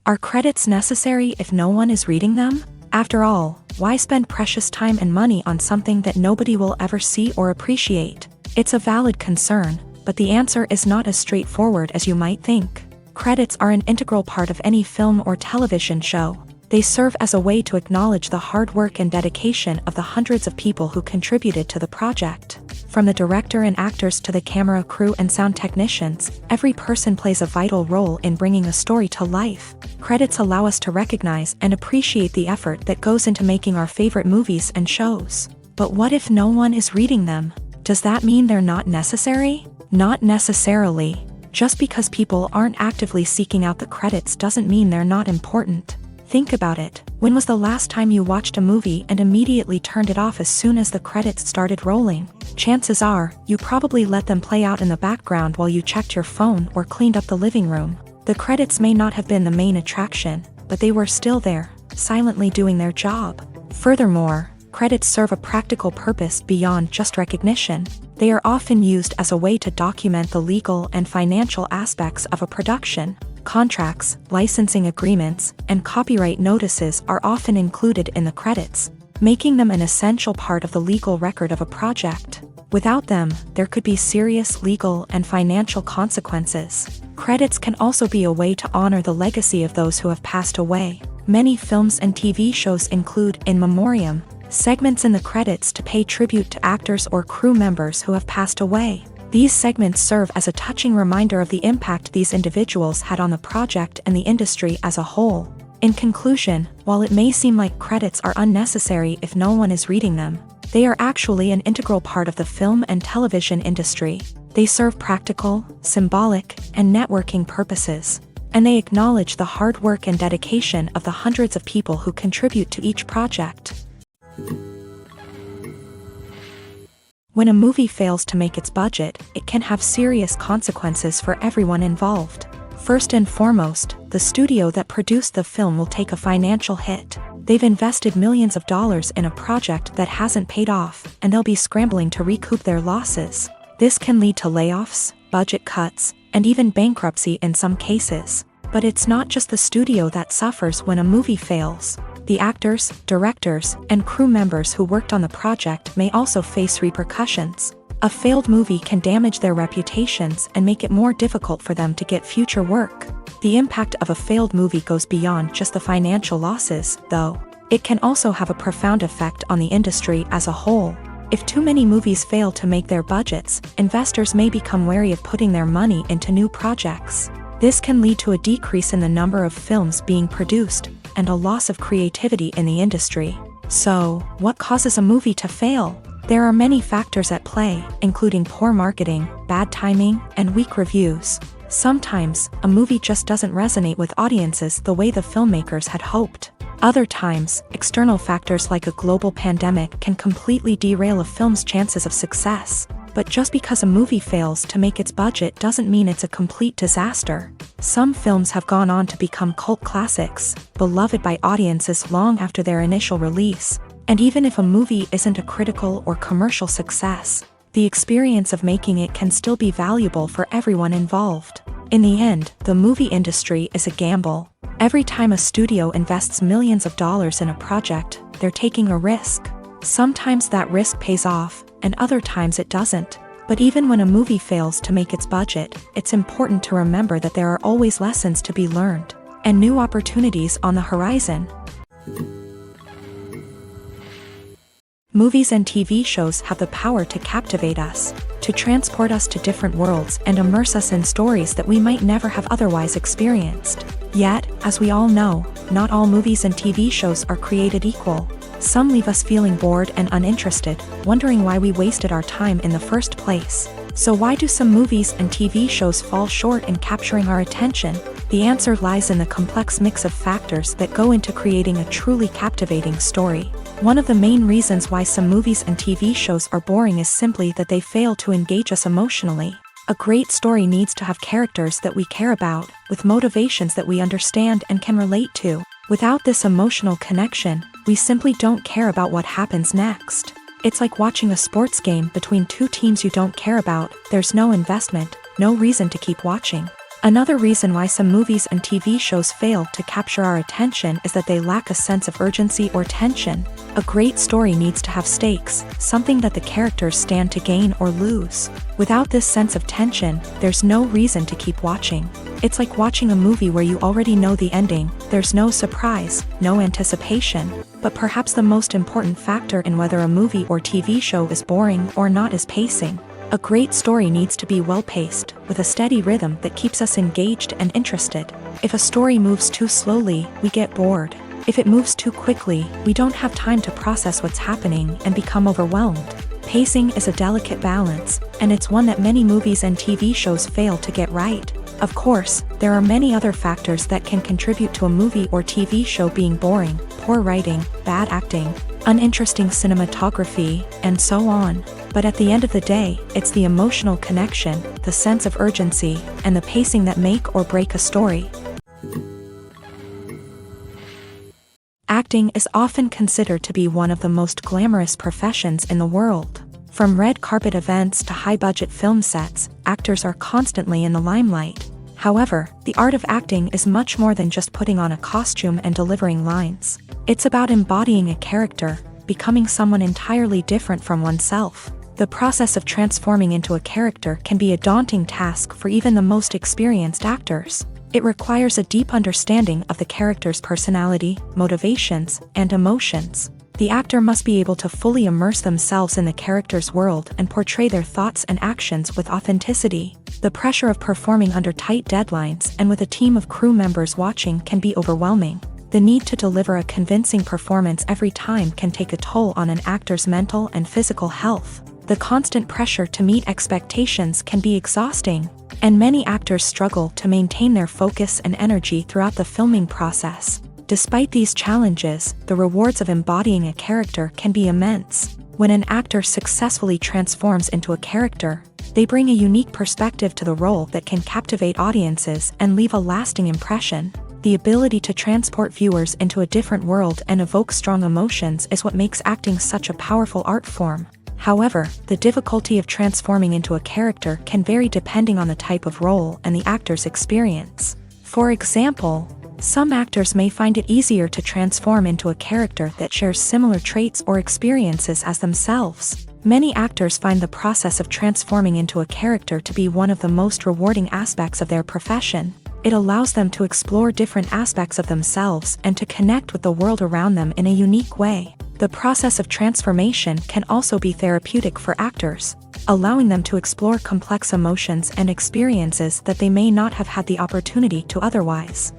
Are credits necessary if no one is reading them? After all, why spend precious time and money on something that nobody will ever see or appreciate? It's a valid concern, but the answer is not as straightforward as you might think. Credits are an integral part of any film or television show. They serve as a way to acknowledge the hard work and dedication of the hundreds of people who contributed to the project. From the director and actors to the camera crew and sound technicians, every person plays a vital role in bringing a story to life. Credits allow us to recognize and appreciate the effort that goes into making our favorite movies and shows. But what if no one is reading them? Does that mean they're not necessary? Not necessarily. Just because people aren't actively seeking out the credits doesn't mean they're not important. Think about it. When was the last time you watched a movie and immediately turned it off as soon as the credits started rolling? Chances are, you probably let them play out in the background while you checked your phone or cleaned up the living room. The credits may not have been the main attraction, but they were still there, silently doing their job. Furthermore, Credits serve a practical purpose beyond just recognition. They are often used as a way to document the legal and financial aspects of a production. Contracts, licensing agreements, and copyright notices are often included in the credits, making them an essential part of the legal record of a project. Without them, there could be serious legal and financial consequences. Credits can also be a way to honor the legacy of those who have passed away. Many films and TV shows include in memoriam segments in the credits to pay tribute to actors or crew members who have passed away. These segments serve as a touching reminder of the impact these individuals had on the project and the industry as a whole. In conclusion, while it may seem like credits are unnecessary if no one is reading them, they are actually an integral part of the film and television industry. They serve practical, symbolic, and networking purposes, and they acknowledge the hard work and dedication of the hundreds of people who contribute to each project. When a movie fails to make its budget, it can have serious consequences for everyone involved. First and foremost, the studio that produced the film will take a financial hit. They've invested millions of dollars in a project that hasn't paid off, and they'll be scrambling to recoup their losses. This can lead to layoffs, budget cuts, and even bankruptcy in some cases. But it's not just the studio that suffers when a movie fails. The actors, directors, and crew members who worked on the project may also face repercussions. A failed movie can damage their reputations and make it more difficult for them to get future work. The impact of a failed movie goes beyond just the financial losses, though. It can also have a profound effect on the industry as a whole. If too many movies fail to make their budgets, investors may become wary of putting their money into new projects. This can lead to a decrease in the number of films being produced, and a loss of creativity in the industry. So, what causes a movie to fail? There are many factors at play, including poor marketing, bad timing, and weak reviews. Sometimes, a movie just doesn't resonate with audiences the way the filmmakers had hoped. Other times, external factors like a global pandemic can completely derail a film's chances of success. But just because a movie fails to make its budget doesn't mean it's a complete disaster. Some films have gone on to become cult classics, beloved by audiences long after their initial release. And even if a movie isn't a critical or commercial success, the experience of making it can still be valuable for everyone involved. In the end, the movie industry is a gamble. Every time a studio invests millions of dollars in a project, they're taking a risk. Sometimes that risk pays off, and other times it doesn't. But even when a movie fails to make its budget, it's important to remember that there are always lessons to be learned, and new opportunities on the horizon. Movies and TV shows have the power to captivate us, to transport us to different worlds and immerse us in stories that we might never have otherwise experienced. Yet, as we all know, not all movies and TV shows are created equal. Some leave us feeling bored and uninterested, wondering why we wasted our time in the first place. So why do some movies and TV shows fall short in capturing our attention? The answer lies in the complex mix of factors that go into creating a truly captivating story. One of the main reasons why some movies and TV shows are boring is simply that they fail to engage us emotionally. A great story needs to have characters that we care about, with motivations that we understand and can relate to. Without this emotional connection, we simply don't care about what happens next. It's like watching a sports game between two teams you don't care about. There's no investment, no reason to keep watching. Another reason why some movies and TV shows fail to capture our attention is that they lack a sense of urgency or tension. A great story needs to have stakes, something that the characters stand to gain or lose. Without this sense of tension, there's no reason to keep watching. It's like watching a movie where you already know the ending. There's no surprise, no anticipation. But perhaps the most important factor in whether a movie or TV show is boring or not is pacing. A great story needs to be well-paced, with a steady rhythm that keeps us engaged and interested. If a story moves too slowly, we get bored. If it moves too quickly, we don't have time to process what's happening and become overwhelmed. Pacing is a delicate balance, and it's one that many movies and TV shows fail to get right. Of course, there are many other factors that can contribute to a movie or TV show being boring: poor writing, bad acting, uninteresting cinematography, and so on. But at the end of the day, it's the emotional connection, the sense of urgency, and the pacing that make or break a story. Acting is often considered to be one of the most glamorous professions in the world. From red carpet events to high-budget film sets, actors are constantly in the limelight. However, the art of acting is much more than just putting on a costume and delivering lines. It's about embodying a character, becoming someone entirely different from oneself. The process of transforming into a character can be a daunting task for even the most experienced actors. It requires a deep understanding of the character's personality, motivations, and emotions. The actor must be able to fully immerse themselves in the character's world and portray their thoughts and actions with authenticity. The pressure of performing under tight deadlines and with a team of crew members watching can be overwhelming. The need to deliver a convincing performance every time can take a toll on an actor's mental and physical health. The constant pressure to meet expectations can be exhausting, and many actors struggle to maintain their focus and energy throughout the filming process. Despite these challenges, the rewards of embodying a character can be immense. When an actor successfully transforms into a character, they bring a unique perspective to the role that can captivate audiences and leave a lasting impression. The ability to transport viewers into a different world and evoke strong emotions is what makes acting such a powerful art form. However, the difficulty of transforming into a character can vary depending on the type of role and the actor's experience. For example, some actors may find it easier to transform into a character that shares similar traits or experiences as themselves. Many actors find the process of transforming into a character to be one of the most rewarding aspects of their profession. It allows them to explore different aspects of themselves and to connect with the world around them in a unique way. The process of transformation can also be therapeutic for actors, allowing them to explore complex emotions and experiences that they may not have had the opportunity to otherwise.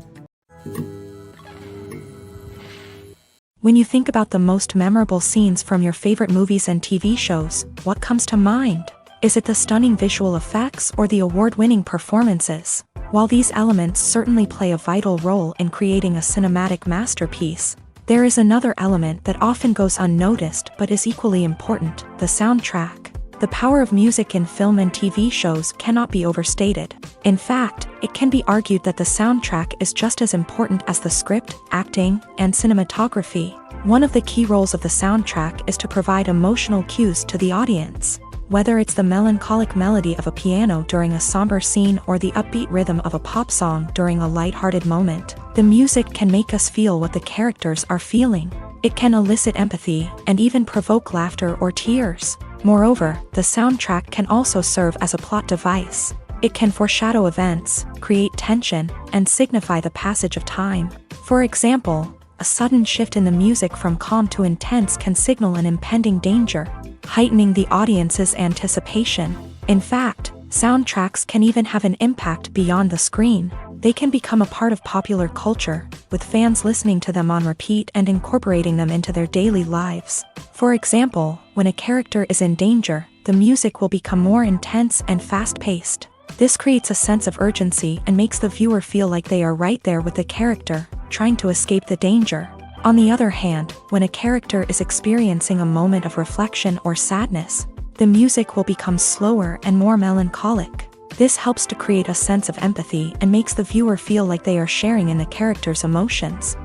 When you think about the most memorable scenes from your favorite movies and TV shows, what comes to mind? Is it the stunning visual effects or the award-winning performances? While these elements certainly play a vital role in creating a cinematic masterpiece, there is another element that often goes unnoticed but is equally important: the soundtrack. The power of music in film and TV shows cannot be overstated. In fact, it can be argued that the soundtrack is just as important as the script, acting, and cinematography. One of the key roles of the soundtrack is to provide emotional cues to the audience. Whether it's the melancholic melody of a piano during a somber scene or the upbeat rhythm of a pop song during a lighthearted moment, the music can make us feel what the characters are feeling. It can elicit empathy and even provoke laughter or tears. Moreover, the soundtrack can also serve as a plot device. It can foreshadow events, create tension, and signify the passage of time. For example, a sudden shift in the music from calm to intense can signal an impending danger, heightening the audience's anticipation. In fact, soundtracks can even have an impact beyond the screen. They can become a part of popular culture, with fans listening to them on repeat and incorporating them into their daily lives. For example, when a character is in danger, the music will become more intense and fast-paced. This creates a sense of urgency and makes the viewer feel like they are right there with the character, trying to escape the danger. On the other hand, when a character is experiencing a moment of reflection or sadness, the music will become slower and more melancholic. This helps to create a sense of empathy and makes the viewer feel like they are sharing in the character's emotions.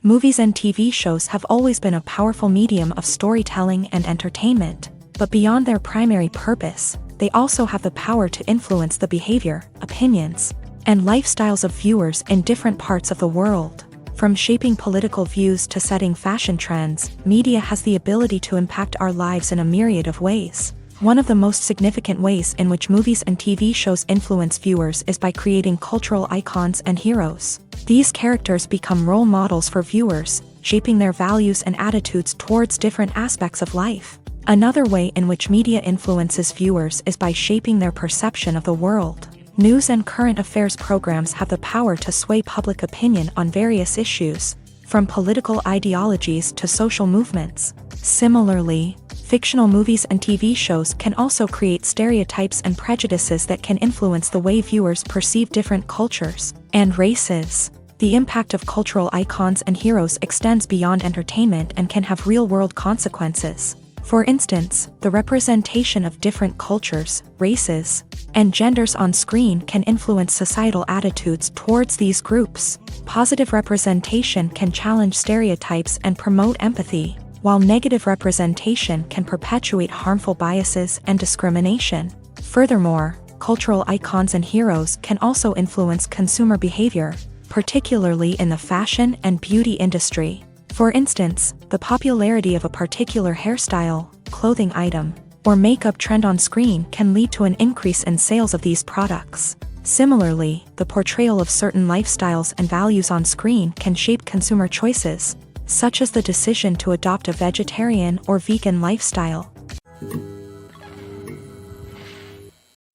Movies and TV shows have always been a powerful medium of storytelling and entertainment, but beyond their primary purpose, they also have the power to influence the behavior, opinions, and lifestyles of viewers in different parts of the world. From shaping political views to setting fashion trends, media has the ability to impact our lives in a myriad of ways. One of the most significant ways in which movies and TV shows influence viewers is by creating cultural icons and heroes. These characters become role models for viewers, shaping their values and attitudes towards different aspects of life. Another way in which media influences viewers is by shaping their perception of the world. News and current affairs programs have the power to sway public opinion on various issues, from political ideologies to social movements. Similarly, fictional movies and TV shows can also create stereotypes and prejudices that can influence the way viewers perceive different cultures and races. The impact of cultural icons and heroes extends beyond entertainment and can have real-world consequences. For instance, the representation of different cultures, races, and genders on screen can influence societal attitudes towards these groups. Positive representation can challenge stereotypes and promote empathy, while negative representation can perpetuate harmful biases and discrimination. Furthermore, cultural icons and heroes can also influence consumer behavior, particularly in the fashion and beauty industry. For instance, the popularity of a particular hairstyle, clothing item, or makeup trend on screen can lead to an increase in sales of these products. Similarly, the portrayal of certain lifestyles and values on screen can shape consumer choices, such as the decision to adopt a vegetarian or vegan lifestyle.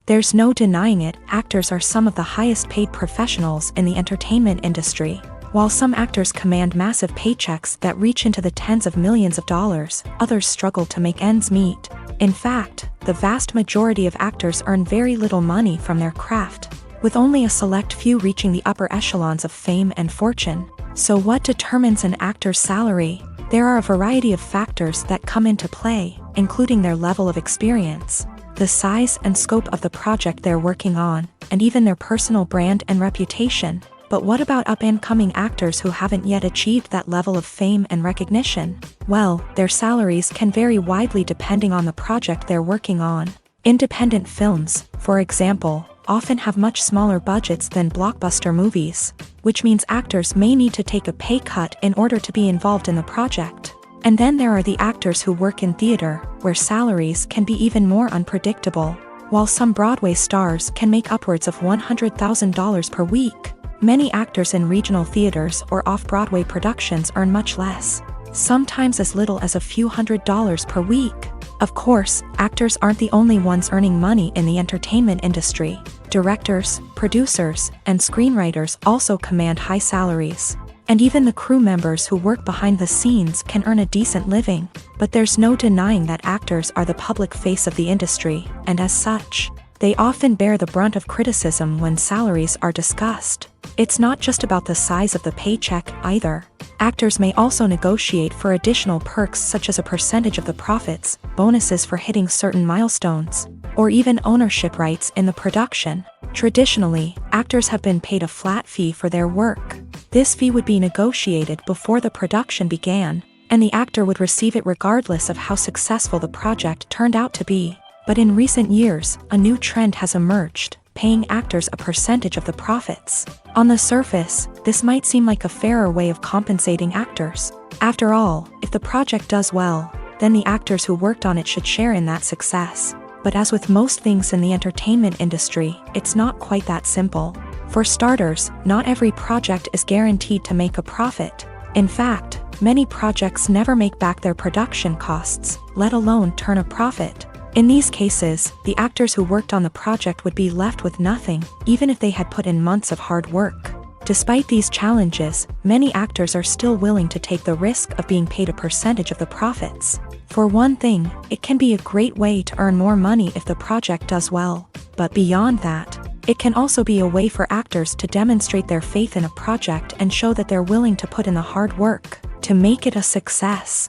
There's no denying it, actors are some of the highest paid professionals in the entertainment industry. While some actors command massive paychecks that reach into the tens of millions of dollars, others struggle to make ends meet. In fact, the vast majority of actors earn very little money from their craft, with only a select few reaching the upper echelons of fame and fortune. So what determines an actor's salary? There are a variety of factors that come into play, including their level of experience, the size and scope of the project they're working on, and even their personal brand and reputation. But what about up-and-coming actors who haven't yet achieved that level of fame and recognition? Well, their salaries can vary widely depending on the project they're working on. Independent films, for example, often have much smaller budgets than blockbuster movies, which means actors may need to take a pay cut in order to be involved in the project. And then there are the actors who work in theater, where salaries can be even more unpredictable. While some Broadway stars can make upwards of $100,000 per week, many actors in regional theaters or off-Broadway productions earn much less, sometimes as little as a few $100s per week. Of course, actors aren't the only ones earning money in the entertainment industry. Directors, producers, and screenwriters also command high salaries. And even the crew members who work behind the scenes can earn a decent living. But there's no denying that actors are the public face of the industry, and as such, they often bear the brunt of criticism when salaries are discussed. It's not just about the size of the paycheck either. Actors may also negotiate for additional perks such as a percentage of the profits, bonuses for hitting certain milestones, or even ownership rights in the production. Traditionally, actors have been paid a flat fee for their work. This fee would be negotiated before the production began, and the actor would receive it regardless of how successful the project turned out to be. But in recent years, a new trend has emerged, paying actors a percentage of the profits. On the surface, this might seem like a fairer way of compensating actors. After all, if the project does well, then the actors who worked on it should share in that success. But as with most things in the entertainment industry, it's not quite that simple. For starters, not every project is guaranteed to make a profit. In fact, many projects never make back their production costs, let alone turn a profit. In these cases, the actors who worked on the project would be left with nothing, even if they had put in months of hard work. Despite these challenges, many actors are still willing to take the risk of being paid a percentage of the profits. For one thing, it can be a great way to earn more money if the project does well. But beyond that, it can also be a way for actors to demonstrate their faith in a project and show that they're willing to put in the hard work to make it a success.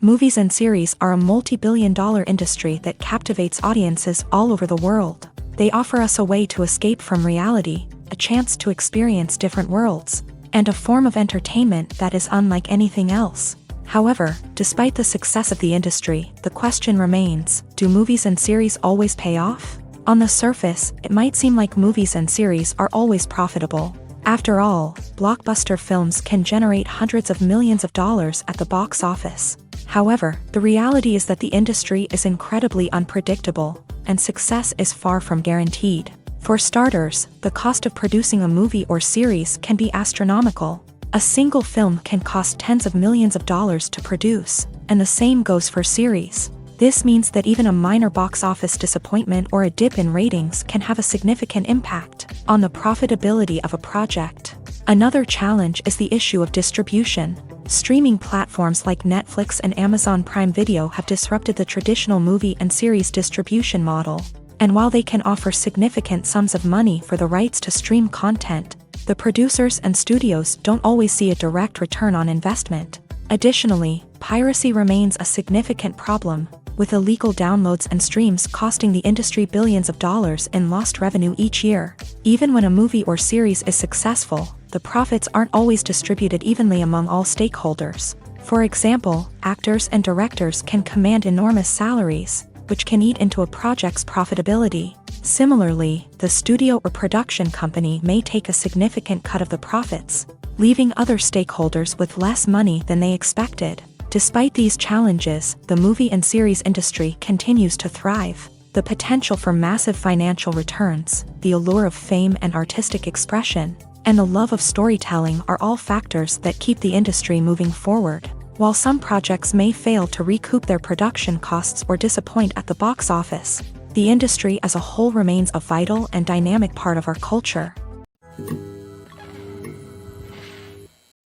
Movies and series are a multi-billion-dollar industry that captivates audiences all over the world. They offer us a way to escape from reality, a chance to experience different worlds, and a form of entertainment that is unlike anything else. However, despite the success of the industry, the question remains, do movies and series always pay off? On the surface, it might seem like movies and series are always profitable. After all, blockbuster films can generate hundreds of millions of dollars at the box office. However, the reality is that the industry is incredibly unpredictable, and success is far from guaranteed. For starters, the cost of producing a movie or series can be astronomical. A single film can cost tens of millions of dollars to produce, and the same goes for series. This means that even a minor box office disappointment or a dip in ratings can have a significant impact on the profitability of a project. Another challenge is the issue of distribution. Streaming platforms like Netflix and Amazon Prime Video have disrupted the traditional movie and series distribution model. And while they can offer significant sums of money for the rights to stream content, the producers and studios don't always see a direct return on investment. Additionally, piracy remains a significant problem, with illegal downloads and streams costing the industry billions of dollars in lost revenue each year. Even when a movie or series is successful, the profits aren't always distributed evenly among all stakeholders. For example, actors and directors can command enormous salaries, which can eat into a project's profitability. Similarly, the studio or production company may take a significant cut of the profits, leaving other stakeholders with less money than they expected. Despite these challenges, the movie and series industry continues to thrive. The potential for massive financial returns, the allure of fame and artistic expression, and the love of storytelling are all factors that keep the industry moving forward. While some projects may fail to recoup their production costs or disappoint at the box office, the industry as a whole remains a vital and dynamic part of our culture.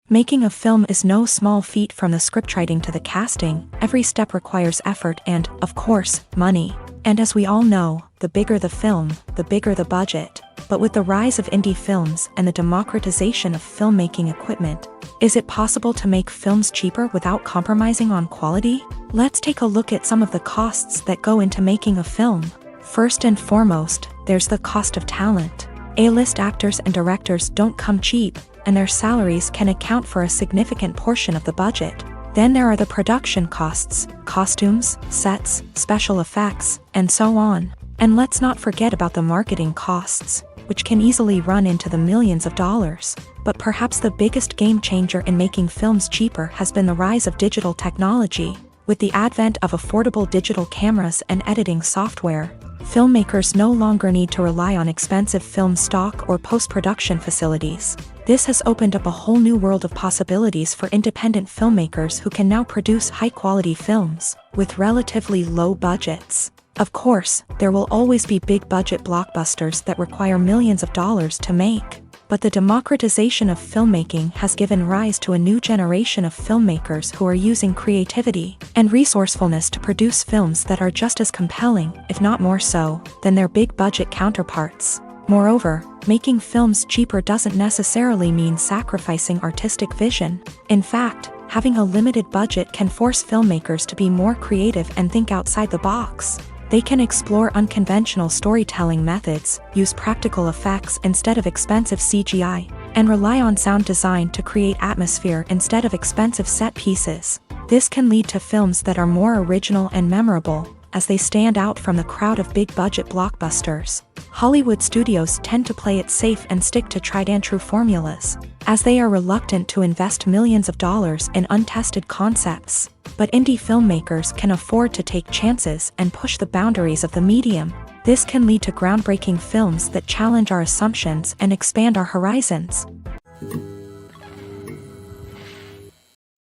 Making a film is no small feat. From the scriptwriting to the casting, every step requires effort and, of course, money. And as we all know, the bigger the film, the bigger the budget. But with the rise of indie films and the democratization of filmmaking equipment, is it possible to make films cheaper without compromising on quality? Let's take a look at some of the costs that go into making a film. First and foremost, there's the cost of talent. A-list actors and directors don't come cheap, and their salaries can account for a significant portion of the budget. Then there are the production costs, costumes, sets, special effects, and so on. And let's not forget about the marketing costs, which can easily run into the millions of dollars. But perhaps the biggest game changer in making films cheaper has been the rise of digital technology. With the advent of affordable digital cameras and editing software, filmmakers no longer need to rely on expensive film stock or post-production facilities. This has opened up a whole new world of possibilities for independent filmmakers who can now produce high-quality films with relatively low budgets. Of course, there will always be big-budget blockbusters that require millions of dollars to make. But the democratization of filmmaking has given rise to a new generation of filmmakers who are using creativity and resourcefulness to produce films that are just as compelling, if not more so, than their big-budget counterparts. Moreover, making films cheaper doesn't necessarily mean sacrificing artistic vision. In fact, having a limited budget can force filmmakers to be more creative and think outside the box. They can explore unconventional storytelling methods, use practical effects instead of expensive CGI, and rely on sound design to create atmosphere instead of expensive set pieces. This can lead to films that are more original and memorable, as they stand out from the crowd of big-budget blockbusters. Hollywood studios tend to play it safe and stick to tried-and-true formulas, as they are reluctant to invest millions of dollars in untested concepts. But indie filmmakers can afford to take chances and push the boundaries of the medium. This can lead to groundbreaking films that challenge our assumptions and expand our horizons.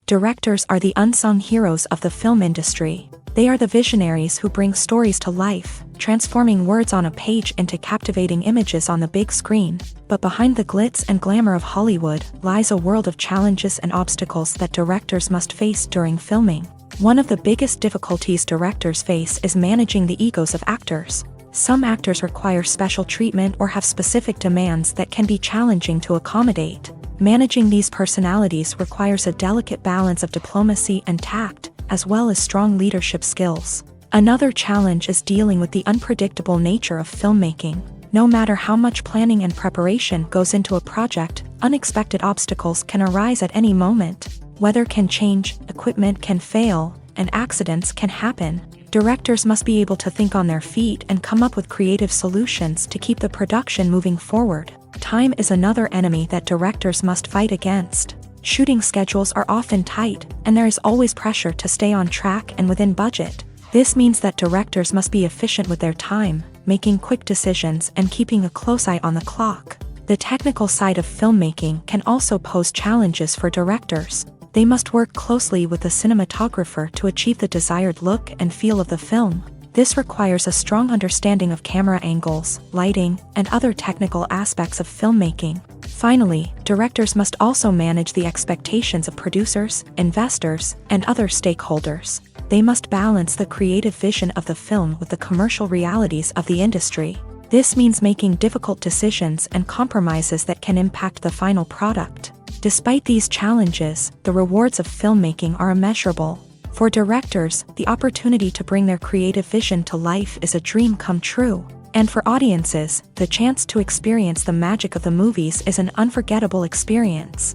Directors are the unsung heroes of the film industry. They are the visionaries who bring stories to life, transforming words on a page into captivating images on the big screen. But behind the glitz and glamour of Hollywood lies a world of challenges and obstacles that directors must face during filming. One of the biggest difficulties directors face is managing the egos of actors. Some actors require special treatment or have specific demands that can be challenging to accommodate. Managing these personalities requires a delicate balance of diplomacy and tact, as well as strong leadership skills. Another challenge is dealing with the unpredictable nature of filmmaking. No matter how much planning and preparation goes into a project, unexpected obstacles can arise at any moment. Weather can change, equipment can fail, and accidents can happen. Directors must be able to think on their feet and come up with creative solutions to keep the production moving forward. Time is another enemy that directors must fight against. Shooting schedules are often tight, and there is always pressure to stay on track and within budget. This means that directors must be efficient with their time, making quick decisions and keeping a close eye on the clock. The technical side of filmmaking can also pose challenges for directors. They must work closely with the cinematographer to achieve the desired look and feel of the film. This requires a strong understanding of camera angles, lighting, and other technical aspects of filmmaking. Finally, directors must also manage the expectations of producers, investors, and other stakeholders. They must balance the creative vision of the film with the commercial realities of the industry. This means making difficult decisions and compromises that can impact the final product. Despite these challenges, the rewards of filmmaking are immeasurable. For directors, the opportunity to bring their creative vision to life is a dream come true. And for audiences, the chance to experience the magic of the movies is an unforgettable experience.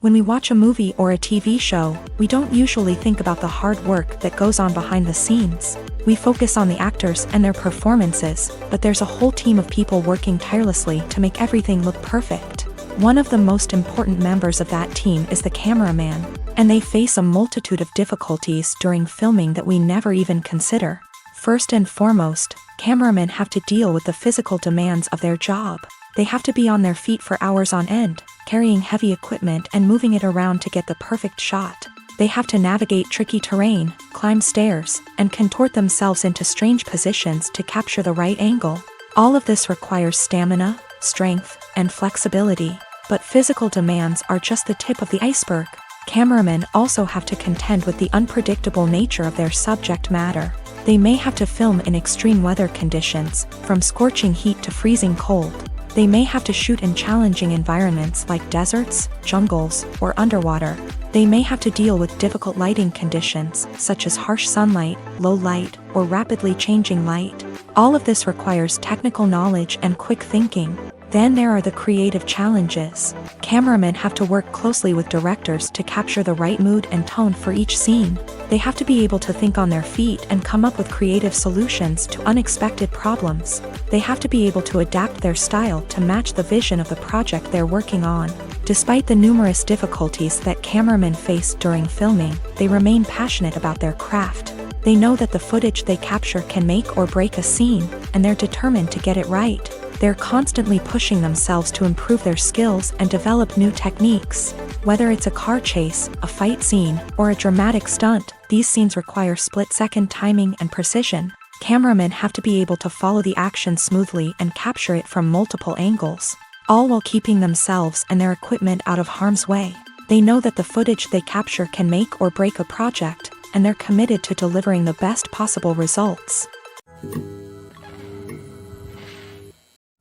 When we watch a movie or a TV show, we don't usually think about the hard work that goes on behind the scenes. We focus on the actors and their performances, but there's a whole team of people working tirelessly to make everything look perfect. One of the most important members of that team is the cameraman, and they face a multitude of difficulties during filming that we never even consider. First and foremost, cameramen have to deal with the physical demands of their job. They have to be on their feet for hours on end, carrying heavy equipment and moving it around to get the perfect shot. They have to navigate tricky terrain, climb stairs, and contort themselves into strange positions to capture the right angle. All of this requires stamina, strength, and flexibility. But physical demands are just the tip of the iceberg. Cameramen also have to contend with the unpredictable nature of their subject matter. They may have to film in extreme weather conditions, from scorching heat to freezing cold. They may have to shoot in challenging environments like deserts, jungles, or underwater. They may have to deal with difficult lighting conditions, such as harsh sunlight, low light, or rapidly changing light. All of this requires technical knowledge and quick thinking. Then there are the creative challenges. Cameramen have to work closely with directors to capture the right mood and tone for each scene. They have to be able to think on their feet and come up with creative solutions to unexpected problems. They have to be able to adapt their style to match the vision of the project they're working on. Despite the numerous difficulties that cameramen face during filming, they remain passionate about their craft. They know that the footage they capture can make or break a scene, and they're determined to get it right. They're constantly pushing themselves to improve their skills and develop new techniques. Whether it's a car chase, a fight scene, or a dramatic stunt, these scenes require split-second timing and precision. Cameramen have to be able to follow the action smoothly and capture it from multiple angles, all while keeping themselves and their equipment out of harm's way. They know that the footage they capture can make or break a project, and they're committed to delivering the best possible results.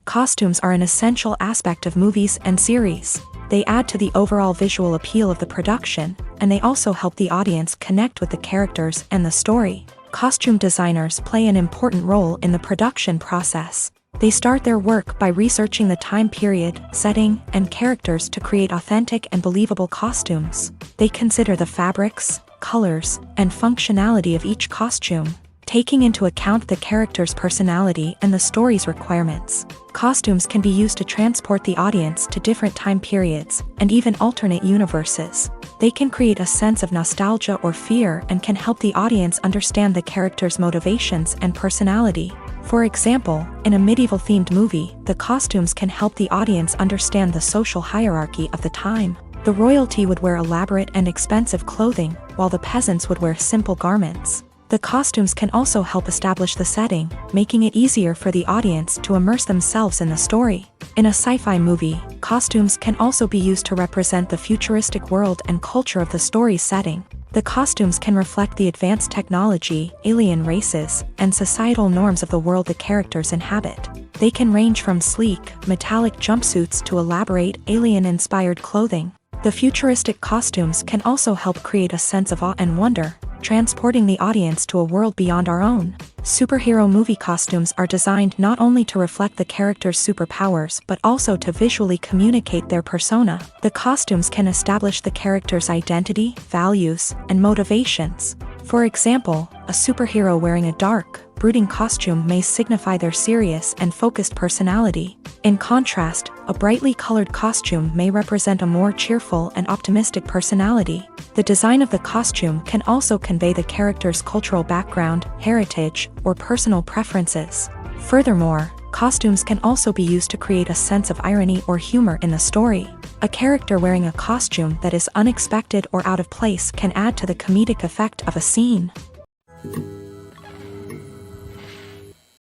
Costumes are an essential aspect of movies and series. They add to the overall visual appeal of the production, and they also help the audience connect with the characters and the story. Costume designers play an important role in the production process. They start their work by researching the time period, setting, and characters to create authentic and believable costumes. They consider the fabrics, colors, and functionality of each costume, taking into account the character's personality and the story's requirements. Costumes can be used to transport the audience to different time periods, and even alternate universes. They can create a sense of nostalgia or fear and can help the audience understand the character's motivations and personality. For example, in a medieval-themed movie, the costumes can help the audience understand the social hierarchy of the time. The royalty would wear elaborate and expensive clothing, while the peasants would wear simple garments. The costumes can also help establish the setting, making it easier for the audience to immerse themselves in the story. In a sci-fi movie, costumes can also be used to represent the futuristic world and culture of the story's setting. The costumes can reflect the advanced technology, alien races, and societal norms of the world the characters inhabit. They can range from sleek, metallic jumpsuits to elaborate, alien-inspired clothing. The futuristic costumes can also help create a sense of awe and wonder, transporting the audience to a world beyond our own. Superhero movie costumes are designed not only to reflect the character's superpowers but also to visually communicate their persona. The costumes can establish the character's identity, values, and motivations. For example, a superhero wearing a dark, brooding costume may signify their serious and focused personality. In contrast, a brightly colored costume may represent a more cheerful and optimistic personality. The design of the costume can also convey the character's cultural background, heritage, or personal preferences. Furthermore, costumes can also be used to create a sense of irony or humor in the story. A character wearing a costume that is unexpected or out of place can add to the comedic effect of a scene.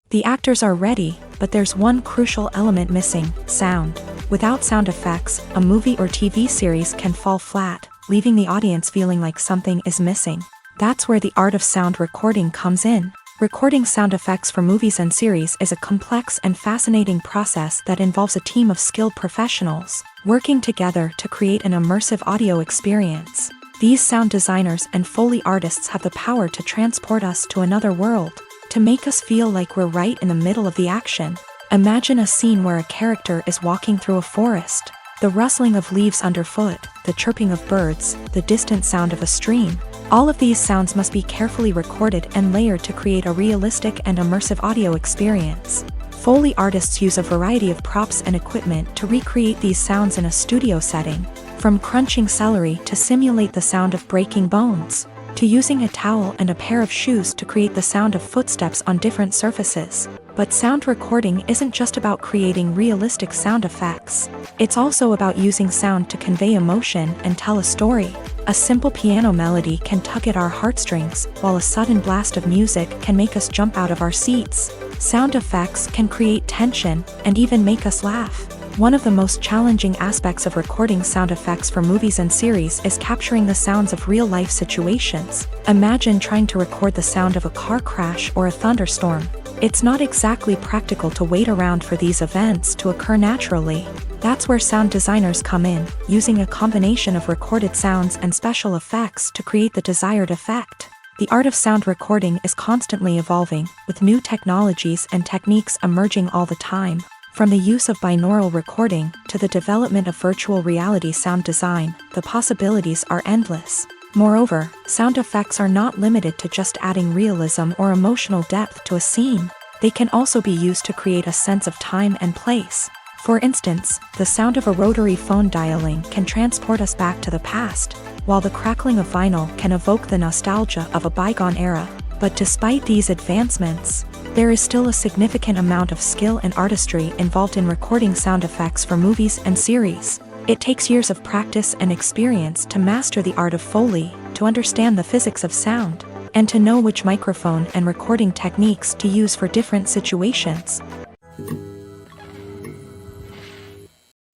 The actors are ready, but there's one crucial element missing: sound. Without sound effects, a movie or TV series can fall flat, leaving the audience feeling like something is missing. That's where the art of sound recording comes in. Recording sound effects for movies and series is a complex and fascinating process that involves a team of skilled professionals working together to create an immersive audio experience. These sound designers and Foley artists have the power to transport us to another world, to make us feel like we're right in the middle of the action. Imagine a scene where a character is walking through a forest. The rustling of leaves underfoot, the chirping of birds, the distant sound of a stream. All of these sounds must be carefully recorded and layered to create a realistic and immersive audio experience. Foley artists use a variety of props and equipment to recreate these sounds in a studio setting, from crunching celery to simulate the sound of breaking bones, to using a towel and a pair of shoes to create the sound of footsteps on different surfaces. But sound recording isn't just about creating realistic sound effects. It's also about using sound to convey emotion and tell a story. A simple piano melody can tug at our heartstrings, while a sudden blast of music can make us jump out of our seats. Sound effects can create tension and even make us laugh. One of the most challenging aspects of recording sound effects for movies and series is capturing the sounds of real-life situations. Imagine trying to record the sound of a car crash or a thunderstorm. It's not exactly practical to wait around for these events to occur naturally. That's where sound designers come in, using a combination of recorded sounds and special effects to create the desired effect. The art of sound recording is constantly evolving, with new technologies and techniques emerging all the time. From the use of binaural recording to the development of virtual reality sound design, the possibilities are endless. Moreover, sound effects are not limited to just adding realism or emotional depth to a scene. They can also be used to create a sense of time and place. For instance, the sound of a rotary phone dialing can transport us back to the past, while the crackling of vinyl can evoke the nostalgia of a bygone era. But despite these advancements, there is still a significant amount of skill and artistry involved in recording sound effects for movies and series. It takes years of practice and experience to master the art of Foley, to understand the physics of sound, and to know which microphone and recording techniques to use for different situations.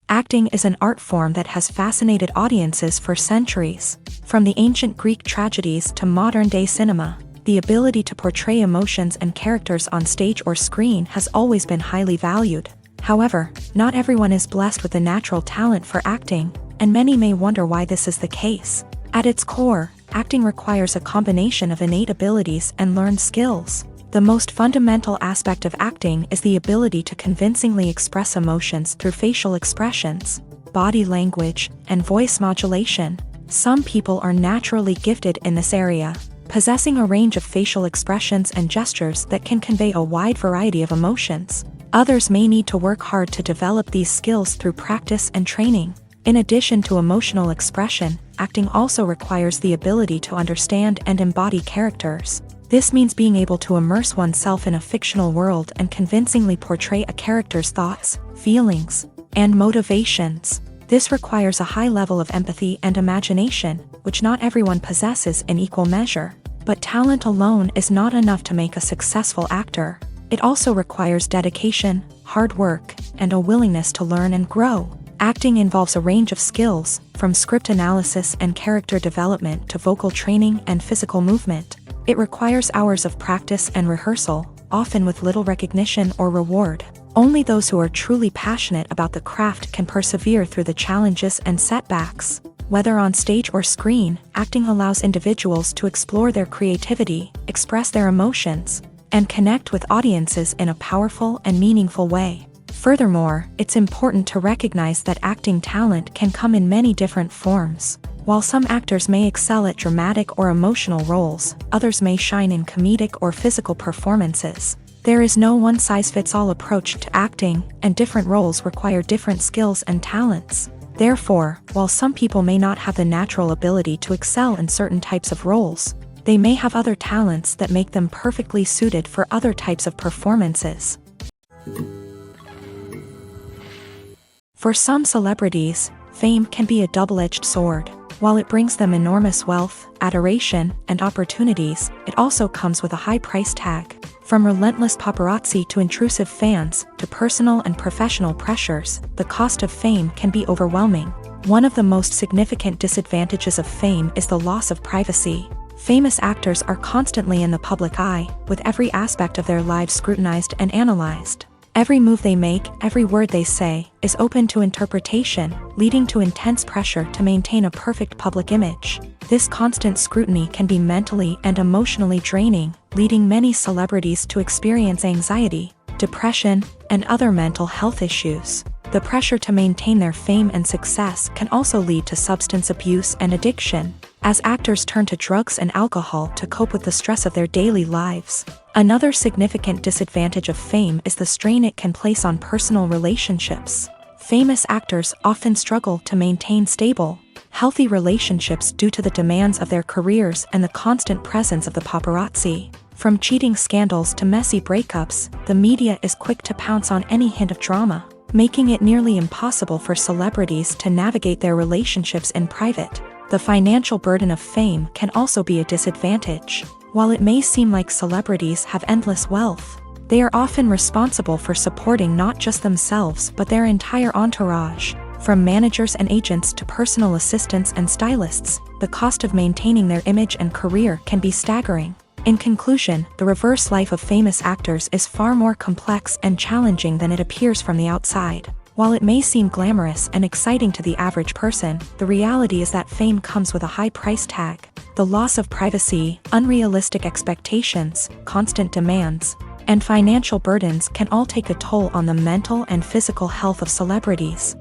Acting is an art form that has fascinated audiences for centuries. From the ancient Greek tragedies to modern-day cinema, the ability to portray emotions and characters on stage or screen has always been highly valued. However, not everyone is blessed with a natural talent for acting, and many may wonder why this is the case. At its core, acting requires a combination of innate abilities and learned skills. The most fundamental aspect of acting is the ability to convincingly express emotions through facial expressions, body language, and voice modulation. Some people are naturally gifted in this area, possessing a range of facial expressions and gestures that can convey a wide variety of emotions. Others may need to work hard to develop these skills through practice and training. In addition to emotional expression, acting also requires the ability to understand and embody characters. This means being able to immerse oneself in a fictional world and convincingly portray a character's thoughts, feelings, and motivations. This requires a high level of empathy and imagination, which not everyone possesses in equal measure. But talent alone is not enough to make a successful actor. It also requires dedication, hard work, and a willingness to learn and grow. Acting involves a range of skills, from script analysis and character development to vocal training and physical movement. It requires hours of practice and rehearsal, often with little recognition or reward. Only those who are truly passionate about the craft can persevere through the challenges and setbacks. Whether on stage or screen, acting allows individuals to explore their creativity, express their emotions, and connect with audiences in a powerful and meaningful way. Furthermore, it's important to recognize that acting talent can come in many different forms. While some actors may excel at dramatic or emotional roles, others may shine in comedic or physical performances. There is no one-size-fits-all approach to acting, and different roles require different skills and talents. Therefore, while some people may not have the natural ability to excel in certain types of roles, they may have other talents that make them perfectly suited for other types of performances. For some celebrities, fame can be a double-edged sword. While it brings them enormous wealth, adoration, and opportunities, it also comes with a high price tag. From relentless paparazzi to intrusive fans, to personal and professional pressures, the cost of fame can be overwhelming. One of the most significant disadvantages of fame is the loss of privacy. Famous actors are constantly in the public eye, with every aspect of their lives scrutinized and analyzed. Every move they make, every word they say, is open to interpretation, leading to intense pressure to maintain a perfect public image. This constant scrutiny can be mentally and emotionally draining, leading many celebrities to experience anxiety, depression, and other mental health issues. The pressure to maintain their fame and success can also lead to substance abuse and addiction, as actors turn to drugs and alcohol to cope with the stress of their daily lives. Another significant disadvantage of fame is the strain it can place on personal relationships. Famous actors often struggle to maintain stable, healthy relationships due to the demands of their careers and the constant presence of the paparazzi. From cheating scandals to messy breakups, the media is quick to pounce on any hint of drama, making it nearly impossible for celebrities to navigate their relationships in private. The financial burden of fame can also be a disadvantage. While it may seem like celebrities have endless wealth, they are often responsible for supporting not just themselves but their entire entourage. From managers and agents to personal assistants and stylists, the cost of maintaining their image and career can be staggering. In conclusion, the reverse life of famous actors is far more complex and challenging than it appears from the outside. While it may seem glamorous and exciting to the average person, the reality is that fame comes with a high price tag. The loss of privacy, unrealistic expectations, constant demands, and financial burdens can all take a toll on the mental and physical health of celebrities.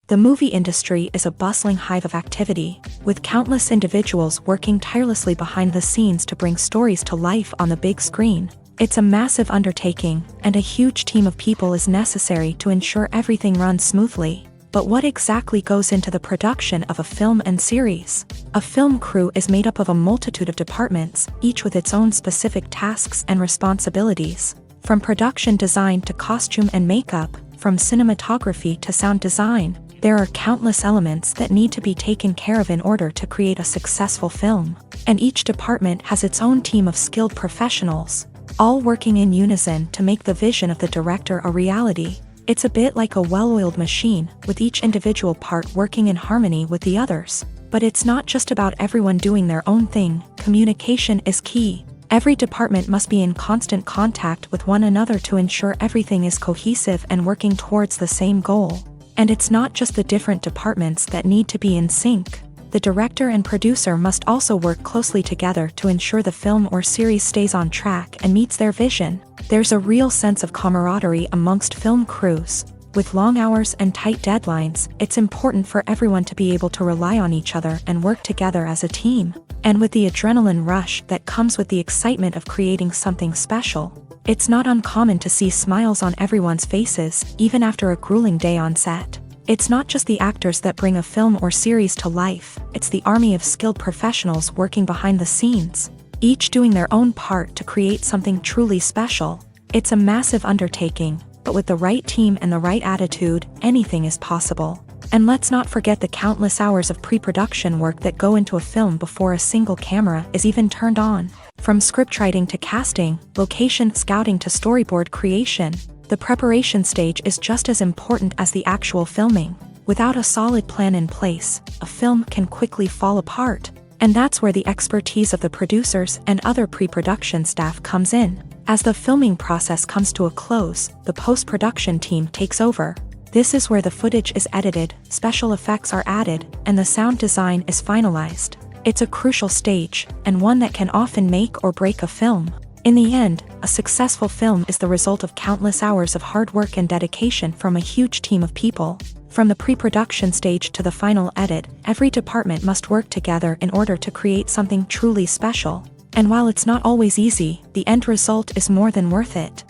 The movie industry is a bustling hive of activity, with countless individuals working tirelessly behind the scenes to bring stories to life on the big screen. It's a massive undertaking, and a huge team of people is necessary to ensure everything runs smoothly. But what exactly goes into the production of a film and series? A film crew is made up of a multitude of departments, each with its own specific tasks and responsibilities. From production design to costume and makeup, from cinematography to sound design, there are countless elements that need to be taken care of in order to create a successful film. And each department has its own team of skilled professionals, all working in unison to make the vision of the director a reality. It's a bit like a well-oiled machine, with each individual part working in harmony with the others. But it's not just about everyone doing their own thing. Communication is key. Every department must be in constant contact with one another to ensure everything is cohesive and working towards the same goal. And it's not just the different departments that need to be in sync. The director and producer must also work closely together to ensure the film or series stays on track and meets their vision. There's a real sense of camaraderie amongst film crews. With long hours and tight deadlines, it's important for everyone to be able to rely on each other and work together as a team. And with the adrenaline rush that comes with the excitement of creating something special, it's not uncommon to see smiles on everyone's faces, even after a grueling day on set. It's not just the actors that bring a film or series to life, it's the army of skilled professionals working behind the scenes, each doing their own part to create something truly special. It's a massive undertaking, but with the right team and the right attitude, anything is possible. And let's not forget the countless hours of pre-production work that go into a film before a single camera is even turned on. From scriptwriting to casting, location scouting to storyboard creation, the preparation stage is just as important as the actual filming. Without a solid plan in place, a film can quickly fall apart. And that's where the expertise of the producers and other pre-production staff comes in. As the filming process comes to a close, the post-production team takes over. This is where the footage is edited, special effects are added, and the sound design is finalized. It's a crucial stage, and one that can often make or break a film. In the end, a successful film is the result of countless hours of hard work and dedication from a huge team of people. From the pre-production stage to the final edit, every department must work together in order to create something truly special. And while it's not always easy, the end result is more than worth it.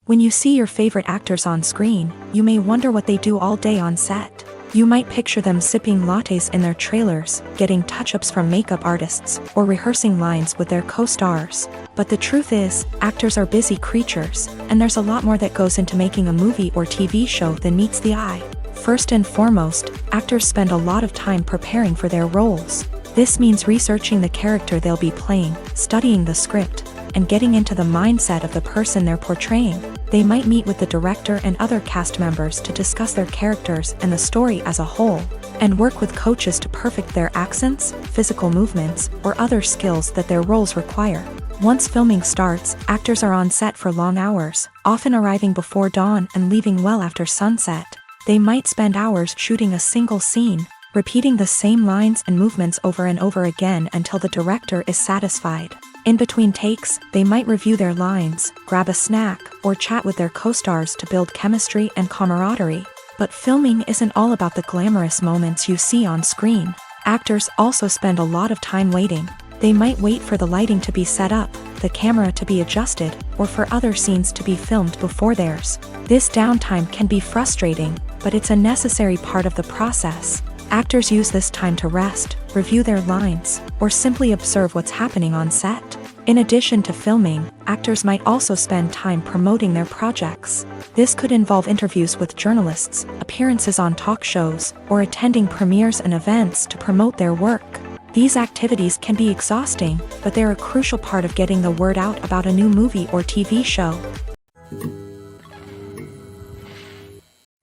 When you see your favorite actors on screen, you may wonder what they do all day on set. You might picture them sipping lattes in their trailers, getting touch-ups from makeup artists, or rehearsing lines with their co-stars. But the truth is, actors are busy creatures, and there's a lot more that goes into making a movie or TV show than meets the eye. First and foremost, actors spend a lot of time preparing for their roles. This means researching the character they'll be playing, studying the script, and getting into the mindset of the person they're portraying. They might meet with the director and other cast members to discuss their characters and the story as a whole, and work with coaches to perfect their accents, physical movements, or other skills that their roles require. Once filming starts, actors are on set for long hours, often arriving before dawn and leaving well after sunset. They might spend hours shooting a single scene, repeating the same lines and movements over and over again until the director is satisfied. In between takes, they might review their lines, grab a snack, or chat with their co-stars to build chemistry and camaraderie. But filming isn't all about the glamorous moments you see on screen. Actors also spend a lot of time waiting. They might wait for the lighting to be set up, the camera to be adjusted, or for other scenes to be filmed before theirs. This downtime can be frustrating, but it's a necessary part of the process. Actors use this time to rest, review their lines, or simply observe what's happening on set. In addition to filming, actors might also spend time promoting their projects. This could involve interviews with journalists, appearances on talk shows, or attending premieres and events to promote their work. These activities can be exhausting, but they're a crucial part of getting the word out about a new movie or TV show.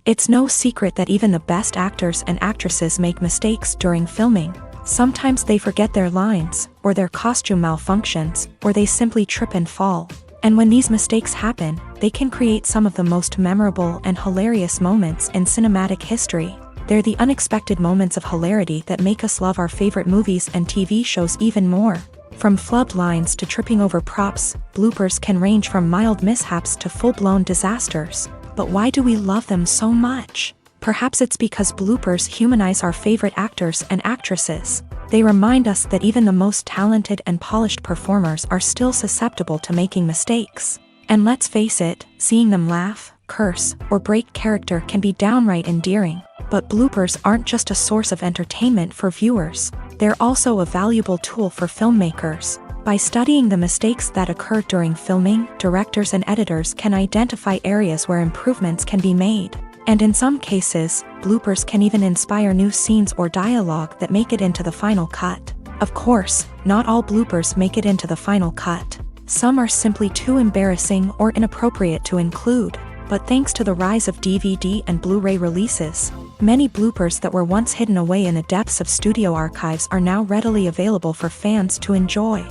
It's no secret that even the best actors and actresses make mistakes during filming. Sometimes they forget their lines, or their costume malfunctions, or they simply trip and fall. And when these mistakes happen, they can create some of the most memorable and hilarious moments in cinematic history. They're the unexpected moments of hilarity that make us love our favorite movies and TV shows even more. From flubbed lines to tripping over props, bloopers can range from mild mishaps to full-blown disasters. But why do we love them so much? Perhaps it's because bloopers humanize our favorite actors and actresses. They remind us that even the most talented and polished performers are still susceptible to making mistakes. And let's face it, seeing them laugh, curse, or break character can be downright endearing. But bloopers aren't just a source of entertainment for viewers. They're also a valuable tool for filmmakers. By studying the mistakes that occur during filming, directors and editors can identify areas where improvements can be made. And in some cases, bloopers can even inspire new scenes or dialogue that make it into the final cut. Of course, not all bloopers make it into the final cut. Some are simply too embarrassing or inappropriate to include. But thanks to the rise of DVD and Blu-ray releases, many bloopers that were once hidden away in the depths of studio archives are now readily available for fans to enjoy.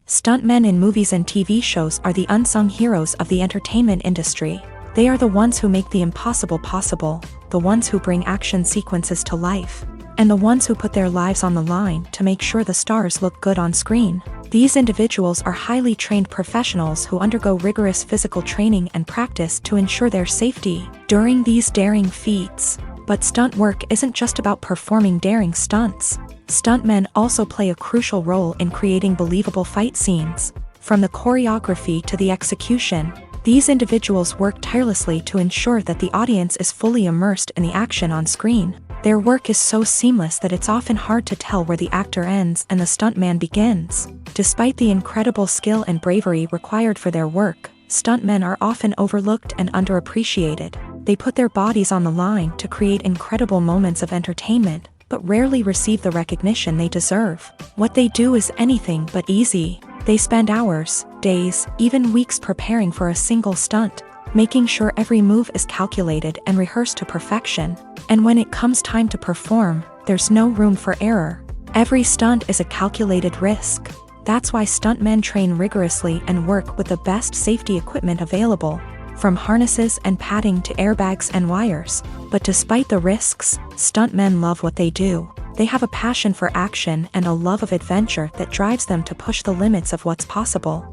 Stuntmen in movies and TV shows are the unsung heroes of the entertainment industry. They are the ones who make the impossible possible, the ones who bring action sequences to life, and the ones who put their lives on the line to make sure the stars look good on screen. These individuals are highly trained professionals who undergo rigorous physical training and practice to ensure their safety during these daring feats. But stunt work isn't just about performing daring stunts. Stuntmen also play a crucial role in creating believable fight scenes. From the choreography to the execution, these individuals work tirelessly to ensure that the audience is fully immersed in the action on screen. Their work is so seamless that it's often hard to tell where the actor ends and the stuntman begins. Despite the incredible skill and bravery required for their work, stuntmen are often overlooked and underappreciated. They put their bodies on the line to create incredible moments of entertainment, but rarely receive the recognition they deserve. What they do is anything but easy. They spend hours, days, even weeks preparing for a single stunt, making sure every move is calculated and rehearsed to perfection. And when it comes time to perform, there's no room for error. Every stunt is a calculated risk. That's why stuntmen train rigorously and work with the best safety equipment available, from harnesses and padding to airbags and wires. But despite the risks, stuntmen love what they do. They have a passion for action and a love of adventure that drives them to push the limits of what's possible.